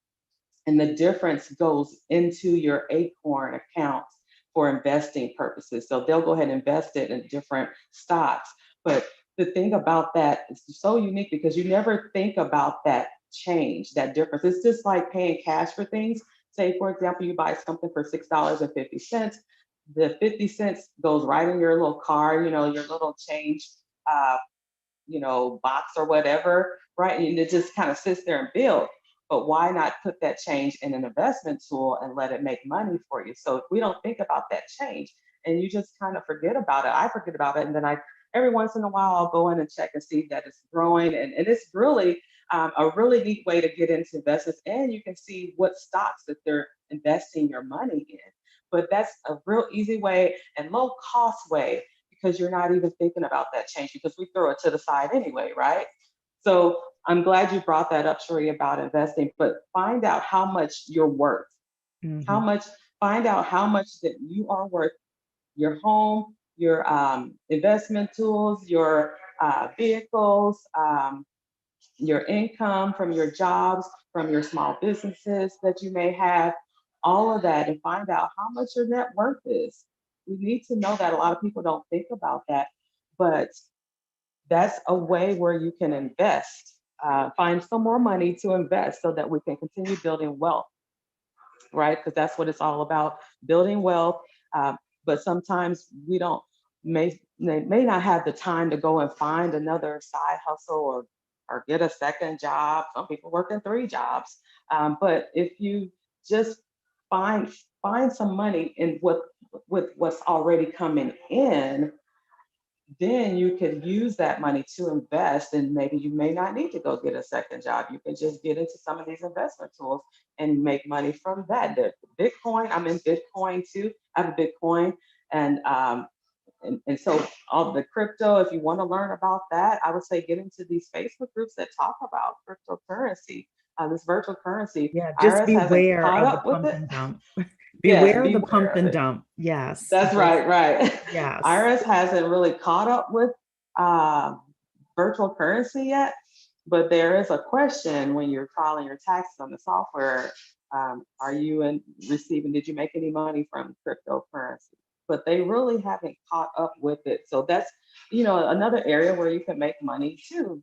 And the difference goes into your Acorn account for investing purposes. So they'll go ahead and invest it in different stocks. But the thing about that is so unique because you never think about that change, that difference. It's just like paying cash for things. Say, for example, you buy something for $6.50. The 50 cents goes right in your little card, your little change box or whatever, right? And it just kind of sits there and builds. But why not put that change in an investment tool and let it make money for you? So if we don't think about that change and you just kind of forget about it, I forget about it. And then every once in a while, I'll go in and check and see that it's growing. And it's really a really neat way to get into investments. And you can see what stocks that they're investing your money in. But that's a real easy way and low cost way because you're not even thinking about that change because we throw it to the side anyway, right? So I'm glad you brought that up, Sheree, about investing, but find out how much you're worth. Mhm. Find out how much that you are worth, your home, your investment tools, your vehicles, your income from your jobs, from your small businesses that you may have, all of that, and find out how much your net worth is. We need to know that. A lot of people don't think about that, but that's a way where you can invest, find some more money to invest so that we can continue building wealth, right? Because that's what it's all about, building wealth. But sometimes we don't may not have the time to go and find another side hustle or get a second job. Some people work in 3 jobs. But if you just find some money in with what's already coming in, then you can use that money to invest, and maybe you may not need to go get a second job. You can just get into some of these investment tools and make money from that. The Bitcoin, I'm in Bitcoin too. I have a Bitcoin, and so all the crypto, if you want to learn about that, I would say get into these Facebook groups that talk about cryptocurrency, this virtual currency. Yeah, just IRS hasn't beware caught of the up with pump it. and dump. Yes, Beware of the beware pump of and it. dump. Yes, That's just right, right. yes. IRS hasn't really caught up with uh, virtual currency yet, but there is a question when you're filing your taxes on the software. Are you receiving, did you make any money from cryptocurrency? But they really haven't caught up with it. So that's, another area where you can make money too.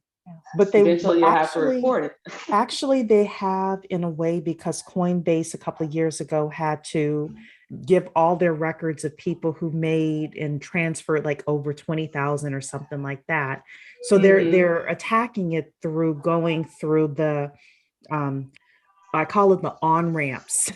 But Eventually you'll have to actually, report it. they have in a way because Coinbase a couple of years ago had to give all their records of people who made and transferred like over 20,000 or something like that. So Mm-hmm. they're attacking it through going through the um, I call it the on ramps,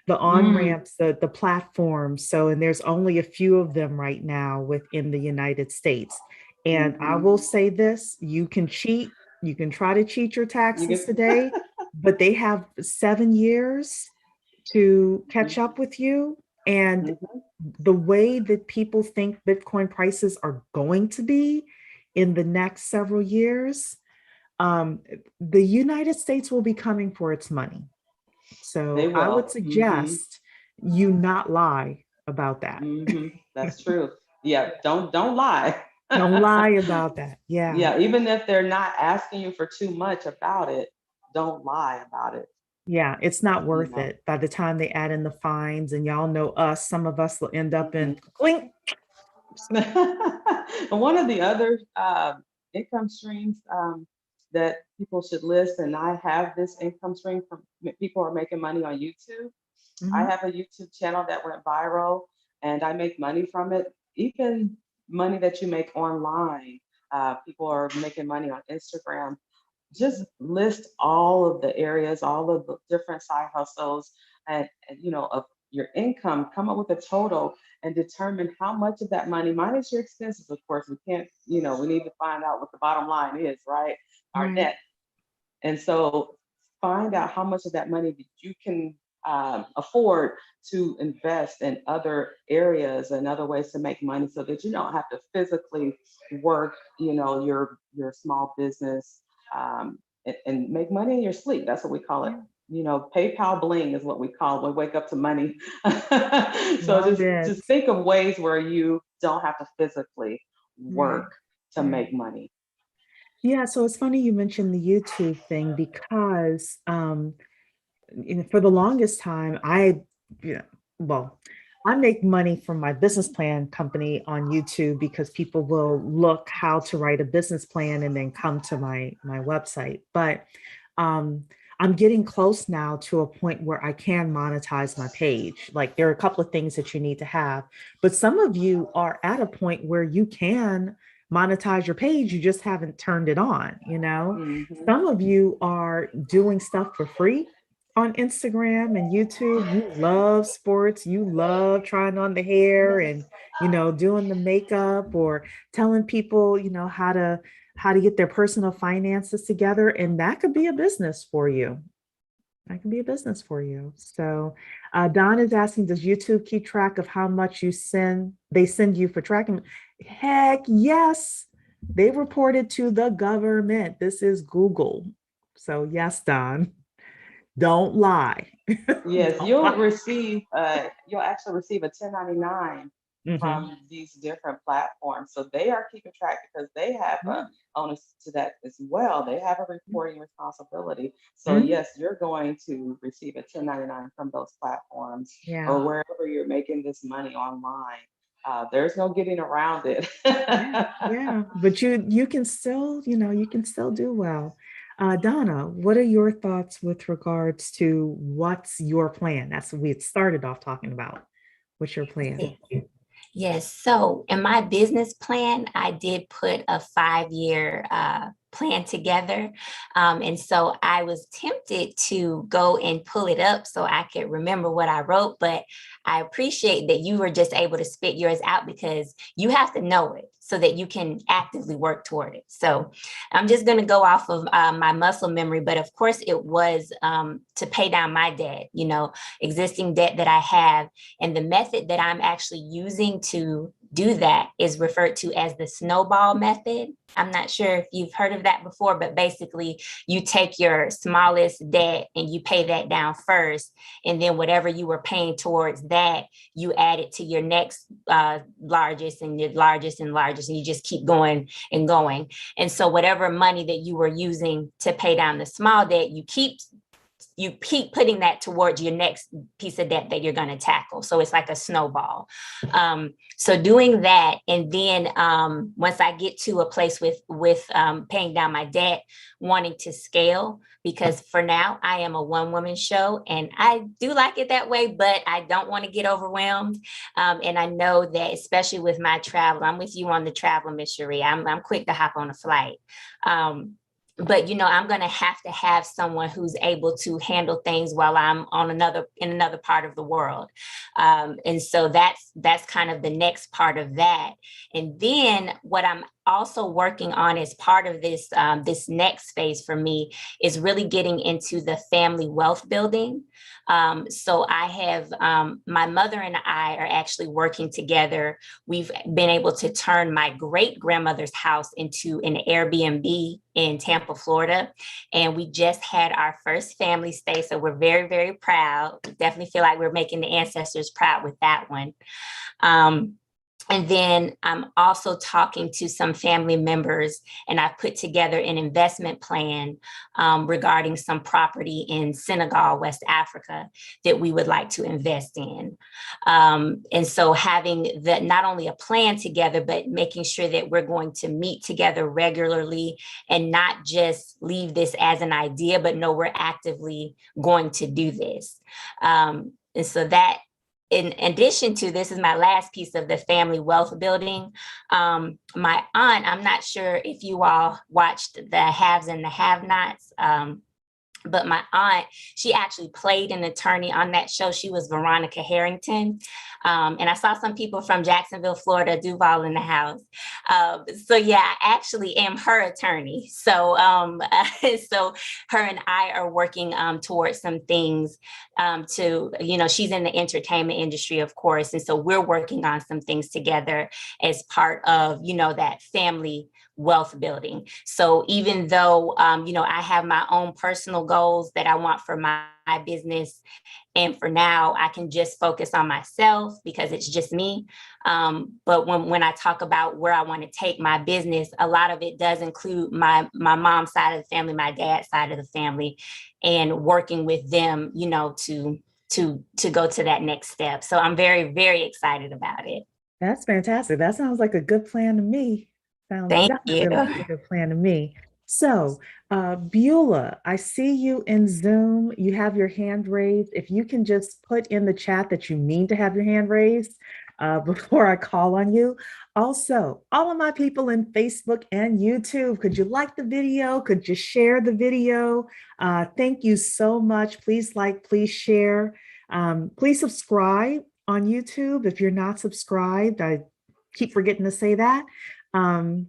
the on Mm. ramps, the platforms. So, and there's only a few of them right now within the United States. And I Mm-hmm. will say this, you can cheat, you can try to cheat your You taxes get. today, but they have 7 years to catch up with you. And Mm-hmm. the way that people think Bitcoin prices are going to be in the next several years, um, the United States will be coming for its money. They So I would will. Mm-hmm. suggest you not lie about that. Mm-hmm. That's true. Yeah, don't lie. Don't lie about that. Yeah. Yeah, even if they're not asking you for too much about it, don't lie about it, Yeah. It's not you worth know. it. By the time they add in the fines, and y'all know us, some of us will end up Mhm. in clink. And one of the other income streams that people should list, and I have this income stream from people who are making money on YouTube. I Mhm. have a YouTube channel that went viral and I make money from it. Even money that you make online, people are making money on Instagram. Just list all of the areas, all of the different side hustles, and of your income. Come up with a total and determine how much of that money, minus your expenses. Of course, we can't. We need to find out what the bottom line is, right? Our Right. net. And so find out how much of that money that you can afford to invest in other areas and other ways to make money so that you don't have to physically work, your small business and make money in your sleep. That's what we call it. PayPal bling is what we call it. We wake up to money. So Love just it. think of ways where you don't have to physically Right. work to Right. make money. Yeah, so it's funny you mentioned the YouTube thing because for the longest time, you know, well, I make money from my business plan company on YouTube because people will look how to write a business plan and then come to my website. But um, I'm getting close now to a point where I can monetize my page. Like there are a couple of things that you need to have, but some of you are at a point where you can monetize your page. You just haven't turned it on, Mm-hmm. Some of you are doing stuff for free on Instagram and YouTube. You love sports, you love trying on the hair and doing the makeup or telling people, how to get their personal finances together, and that could be a business for you. That can be a business for you. So Don is asking, does YouTube keep track of how much they send you for tracking? Heck yes. They reported to the government. This is Google. So yes, Don. Don't lie. Yes, Don't lie. you'll actually receive a 1099 Mhm. from these different platforms. So they are keeping track because they have Yeah. onus to that as well. They have a reporting responsibility. So Mhm. yes, you're going to receive a 1099 from those platforms Yeah. or wherever you're making this money online. There's no getting around it. Yeah. Yeah. But you can still, you can still do well. Donna, what are your thoughts with regards to what's your plan? That's what we had started off talking about. What's your plan? Yes. So in my business plan, I did put a 5-year plan together. And so I was tempted to go and pull it up so I could remember what I wrote. But I appreciate that you were just able to spit yours out because you have to know it so that you can actively work toward it. So I'm just going to go off of my muscle memory. But of course, it was to pay down my debt, existing debt that I have. And the method that I'm actually using to do that is referred to as the snowball method. I'm not sure if you've heard of that before, but basically you take your smallest debt and you pay that down first. And then whatever you were paying towards that, you add it to your next largest and your largest and largest, and you just keep going and going. And so whatever money that you were using to pay down the small debt, you keep putting that towards your next piece of debt that you're going to tackle. So it's like a snowball. So doing that, and then once I get to a place with paying down my debt, wanting to scale, because for now I am a one-woman show, and I do like it that way, but I don't want to get overwhelmed. And I know that especially with my travel, I'm with you on the travel, Miss Cherie. I'm quick to hop on a flight. But I'm going to have someone who's able to handle things while I'm in another part of the world. And so that's kind of the next part of that. And then what I'm also working on as part of this this next phase for me is really getting into the family wealth building. So I have my mother and I are actually working together. We've been able to turn my great grandmother's house into an Airbnb in Tampa, Florida. And we just had our first family stay. So we're very, very proud. We definitely feel like we're making the ancestors proud with that one. And then I'm also talking to some family members, and I've put together an investment plan regarding some property in Senegal, West Africa, that we would like to invest in. And so having not only a plan together, but making sure that we're going to meet together regularly and not just leave this as an idea, but no, we're actively going to do this. And so that, in addition to this, is my last piece of the family wealth building. My aunt, I'm not sure if you all watched the Haves and the Have-Nots, But my aunt, she actually played an attorney on that show. She was Veronica Harrington. And I saw some people from Jacksonville, Florida, Duval in the house. So yeah, I actually am her attorney. So so her and I are working towards some things to, she's in the entertainment industry, of course. And so we're working on some things together as part of, that family wealth building. So even though, I have my own personal goals that I want for my business, and for now, I can just focus on myself because it's just me. But when I talk about where I want to take my business, a lot of it does include my mom's side of the family, my dad's side of the family, and working with them, to go to that next step. So I'm very, very excited about it. That's fantastic. That sounds like a good plan to me. Sounds Thank definitely you. like a good plan to me. So, Beulah, I see you in Zoom. You have your hand raised. If you can just put in the chat that you mean to have your hand raised before I call on you. Also, all of my people in Facebook and YouTube, could you like the video? Could you share the video? Thank you so much. Please like, please share. Please subscribe on YouTube if you're not subscribed. I keep forgetting to say that. And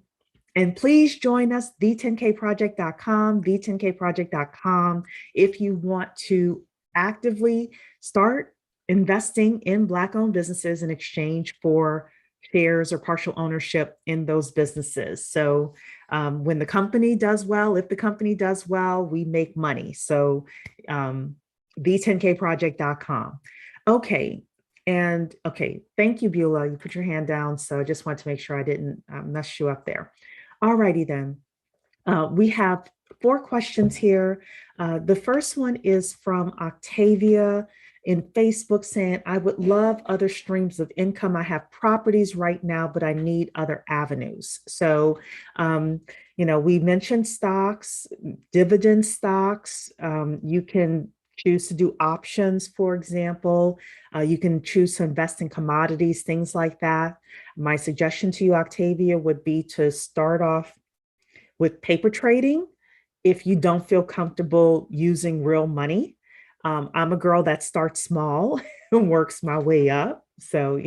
please join us, the10kproject.com, the10kproject.com, if you want to actively start investing in Black-owned businesses in exchange for shares or partial ownership in those businesses. So when the company does well, if the company does well, we make money. So the10kproject.com. Okay. And okay, thank you, Beulah. You put your hand down. So I just want to make sure I didn't mess you up there. All righty then. We have 4 questions here. The first one is from Octavia in Facebook saying, I would love other streams of income. I have properties right now, but I need other avenues. So, we mentioned stocks, dividend stocks. You can choose to do options, for example. You can choose to invest in commodities, things like that. My suggestion to you, Octavia, would be to start off with paper trading if you don't feel comfortable using real money. I'm a girl that starts small and works my way up. So,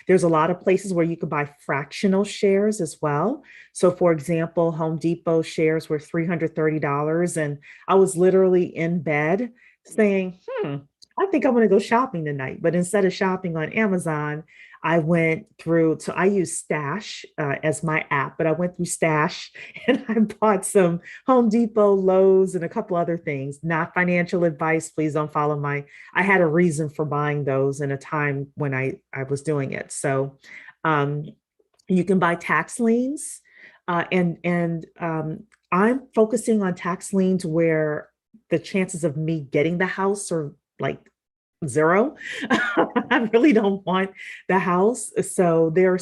there's a lot of places where you can buy fractional shares as well. So, for example, Home Depot shares were $330. And I was literally in bed saying, I think I'm going to go shopping tonight. But instead of shopping on Amazon, I went through, so I use Stash as my app, but I went through Stash and I bought some Home Depot, Lowe's, and a couple other things. Not financial advice. Please don't follow I had a reason for buying those in a time when I was doing it. So you can buy tax liens and I'm focusing on tax liens where the chances of me getting the house are like 0. I really don't want the house. So there are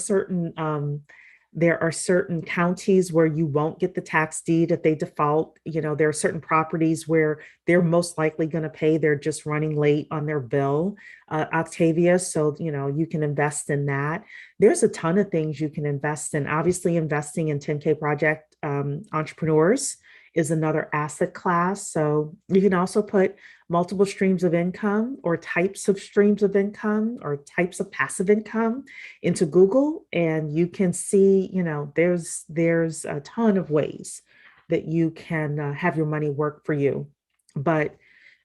certain counties where you won't get the tax deed if they default. There are certain properties where they're most likely going to pay. They're just running late on their bill, Octavia. So, you can invest in that. There's a ton of things you can invest in. Obviously, investing in 10K Project entrepreneurs is another asset class. So you can also put multiple streams of income or types of streams of income or types of passive income into Google. And you can see, there's a ton of ways that you can have your money work for you. But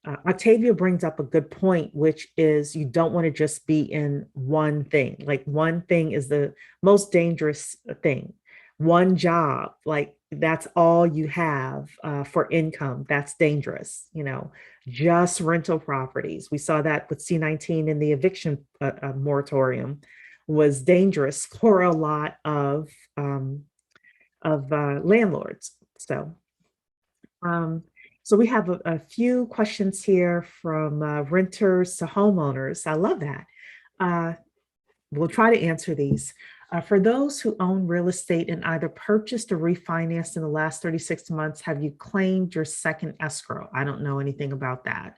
Octavia brings up a good point, which is you don't want to just be in one thing. Like one thing is the most dangerous thing. One job, like that's all you have for income. That's dangerous. Just rental properties. We saw that with C-19 in the eviction moratorium was dangerous for a lot of landlords. So we have a few questions here from renters to homeowners. I love that. We'll try to answer these. For those who own real estate and either purchased or refinanced in the last 36 months, have you claimed your second escrow? I don't know anything about that.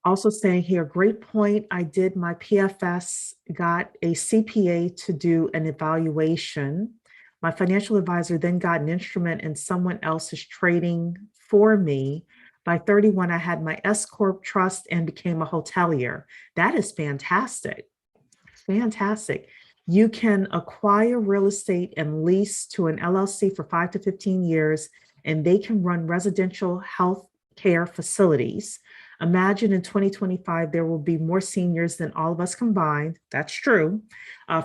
Also saying here, great point. I did my PFS, got a CPA to do an evaluation. My financial advisor then got an instrument in someone else's trading for me. By 31, I had my S Corp trust and became a hotelier. That is fantastic. Fantastic. You can acquire real estate and lease to an LLC for 5 to 15 years, and they can run residential health care facilities. Imagine in 2025, there will be more seniors than all of us combined. That's true.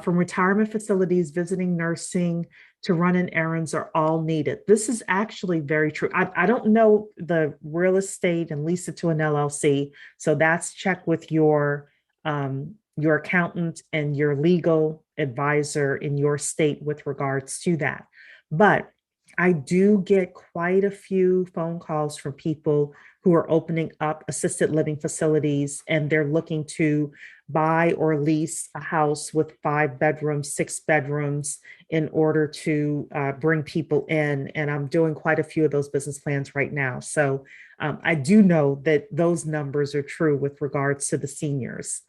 From retirement facilities, visiting nursing, to running errands are all needed. This is actually very true. I don't know the real estate and lease it to an LLC. So that's check with your accountant and your legal advisor in your state with regards to that. But I do get quite a few phone calls from people who are opening up assisted living facilities, and they're looking to buy or lease a house with 5 bedrooms, 6 bedrooms in order to bring people in. And I'm doing quite a few of those business plans right now. So I do know that those numbers are true with regards to the seniors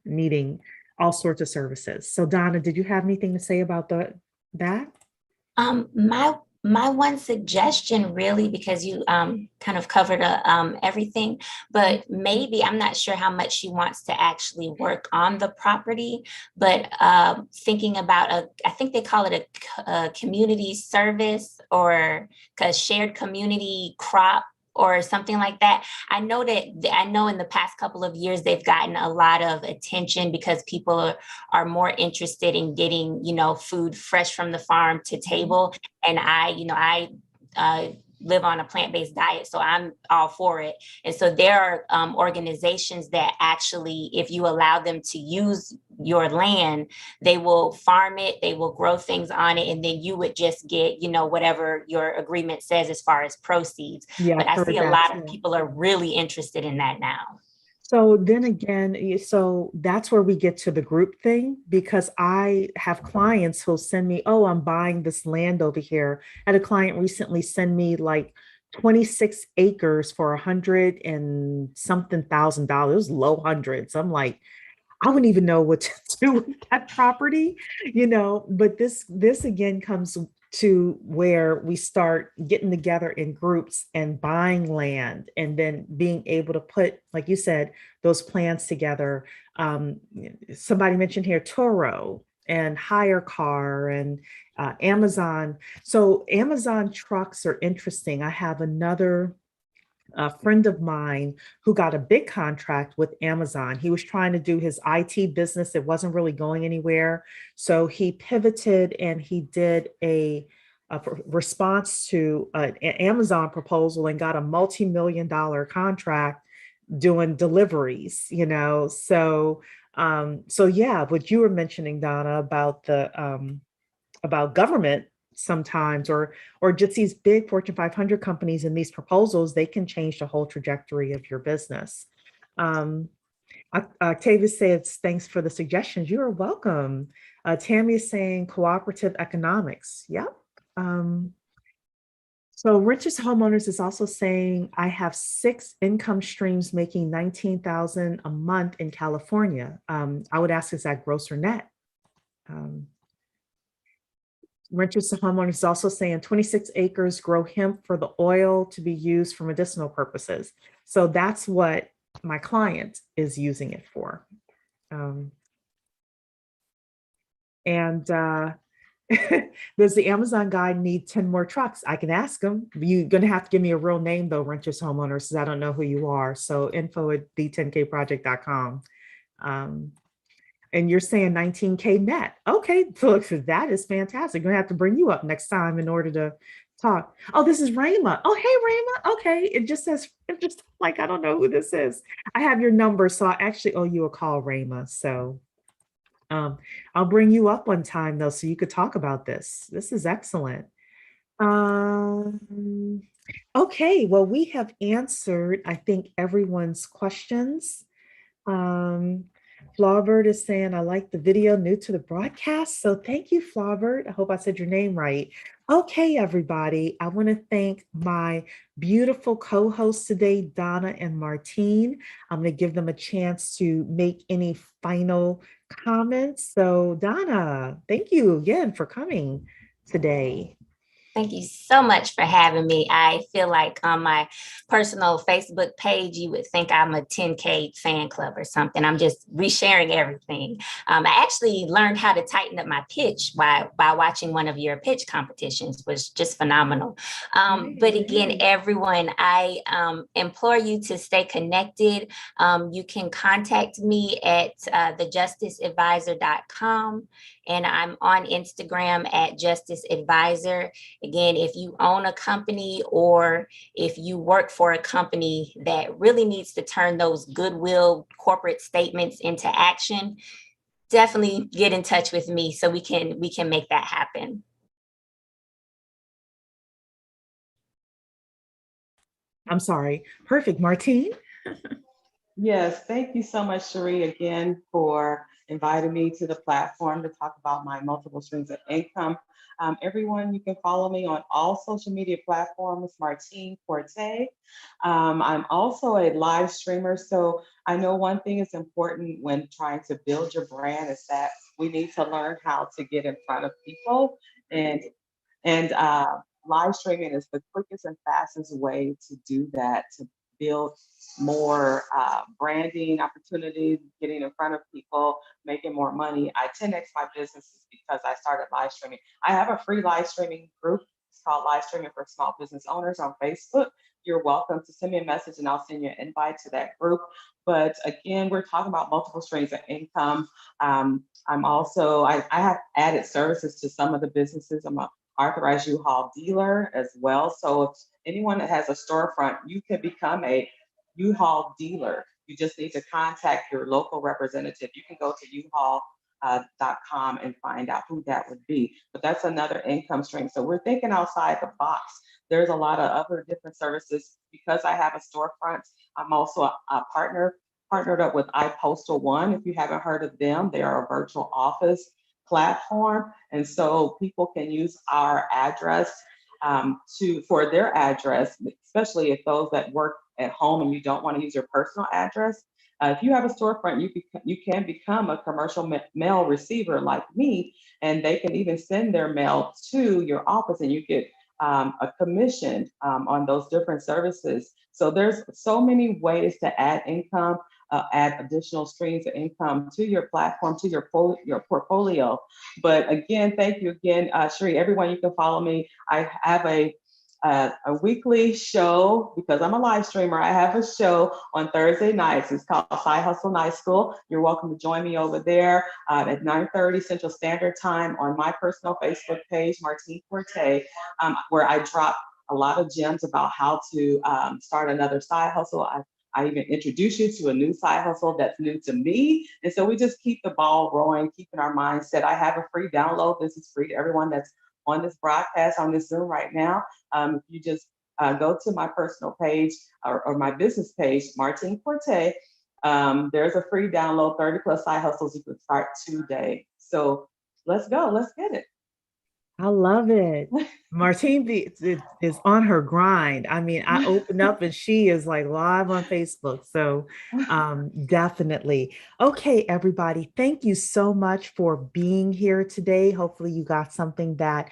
needing all sorts of services. So Donna, did you have anything to say about that? My one suggestion really, because you kind of covered everything, but maybe I'm not sure how much she wants to actually work on the property, but thinking about I think they call it a community service or a shared community crop or something like that. I know in the past couple of years, they've gotten a lot of attention because people are more interested in getting, food fresh from the farm to table. And I live on a plant-based diet, so I'm all for it. And so there are organizations that actually, if you allow them to use your land, they will farm it, they will grow things on it, and then you would just get, whatever your agreement says as far as proceeds. Yeah, but I see a lot of people are really interested in that now. So then again, so that's where we get to the group thing, because I have clients who'll send me, oh, I'm buying this land over here. I had a client recently send me like 26 acres for $100 and something $1,000, low hundreds. I'm like, I wouldn't even know what to do with that property, but this again comes to where we start getting together in groups and buying land and then being able to put, like you said, those plans together. Somebody mentioned here Turo and Hire Car and Amazon. So Amazon trucks are interesting. I have another friend of mine who got a big contract with Amazon. He was trying to do his IT business. It wasn't really going anywhere. So he pivoted and he did a response to an Amazon proposal and got a multi-million-dollar contract doing deliveries, So, so yeah, what you were mentioning, Donna, about government sometimes, or just these big Fortune 500 companies and these proposals, they can change the whole trajectory of your business. Octavia says, thanks for the suggestions. You are welcome. Tammy is saying cooperative economics. Yep. So Richest Homeowners is also saying, I have 6 income streams making $19,000 a month in California. I would ask, is that gross or net? Renters to Homeowners is also saying 26 acres grow hemp for the oil to be used for medicinal purposes. So that's what my client is using it for. Does the Amazon guy need 10 more trucks? I can ask him. You're going to have to give me a real name though, Renters Homeowners, because I don't know who you are. So info@the10kproject.com. And you're saying 19K net. Okay, so that is fantastic. I'm gonna have to bring you up next time in order to talk. Oh, this is Rayma. Oh, hey, Rayma. Okay, it just like, I don't know who this is. I have your number, so I actually owe you a call, Rayma. So I'll bring you up one time though, so you could talk about this. This is excellent. Okay, well, we have answered, I think, everyone's questions. Flaubert is saying, I like the video, new to the broadcast. So thank you, Flaubert. I hope I said your name right. Okay, everybody. I want to thank my beautiful co-hosts today, Donna and Martine. I'm going to give them a chance to make any final comments. So Donna, thank you again for coming today. Thank you so much for having me. I feel like on my personal Facebook page, you would think I'm a 10K fan club or something. I'm just resharing everything. I actually learned how to tighten up my pitch by watching one of your pitch competitions, was just phenomenal. But again, everyone, I implore you to stay connected. You can contact me at thejusticeadvisor.com, and I'm on Instagram at Justice Advisor. Again, if you own a company or if you work for a company that really needs to turn those goodwill corporate statements into action, definitely get in touch with me so we can make that happen. I'm sorry. Perfect. Martine? Yes, thank you so much, Cherie, again for inviting me to the platform to talk about my multiple streams of income. Everyone, you can follow me on all social media platforms, Martine Forte. I'm also a live streamer, so I know one thing is important when trying to build your brand is that we need to learn how to get in front of people, and and live streaming is the quickest and fastest way to do that, to build more branding opportunities, getting in front of people, making more money. I 10x my businesses because I started live streaming. I have a free live streaming group. It's called Live Streaming for Small Business Owners on Facebook. You're welcome to send me a message and I'll send you an invite to that group. But again, we're talking about multiple streams of income. I'm also, I have added services to some of the businesses. I'm a authorized U-Haul dealer as well. So if anyone that has a storefront, you can become a U-Haul dealer. You just need to contact your local representative. You can go to uhaul.com and find out who that would be. But that's another income stream. So we're thinking outside the box. There's a lot of other different services. Because I have a storefront, I'm also a partnered up with iPostal One. If you haven't heard of them, they are a virtual office platform, and so people can use our address for their address, especially if those that work at home and you don't want to use your personal address. If you have a storefront, you can become a commercial mail receiver like me, and they can even send their mail to your office, and you get a commission on those different services. So there's so many ways to add income, add additional streams of income to your platform, to your portfolio. But again, thank you again, Cherie. Everyone, you can follow me. I have a weekly show because I'm a live streamer. I have a show on Thursday nights. It's called Side Hustle Night School. You're welcome to join me over there at 9:30 Central Standard Time on my personal Facebook page, Martine Forte, where I drop a lot of gems about how to start another side hustle. I even introduce you to a new side hustle that's new to me. And so we just keep the ball rolling, keeping our mindset. I have a free download. This is free to everyone that's on this broadcast, on this Zoom right now. If you just go to my personal page or my business page, Martine Forte, there's a free download, 30 plus side hustles you can start today. So let's go, let's get it. I love it. Martine is on her grind. I mean, I open up and she is like live on Facebook. So definitely. Okay, everybody, thank you so much for being here today. Hopefully you got something that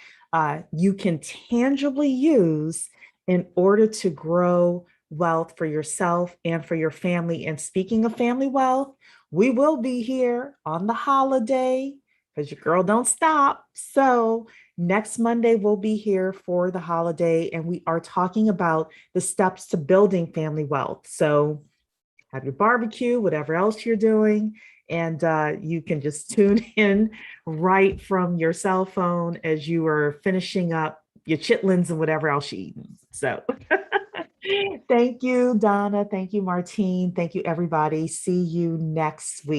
you can tangibly use in order to grow wealth for yourself and for your family. And speaking of family wealth, we will be here on the holiday because your girl don't stop. So next Monday, we'll be here for the holiday, and we are talking about the steps to building family wealth. So have your barbecue, whatever else you're doing, and you can just tune in right from your cell phone as you are finishing up your chitlins and whatever else you're eating. So thank you, Donna. Thank you, Martine. Thank you, everybody. See you next week.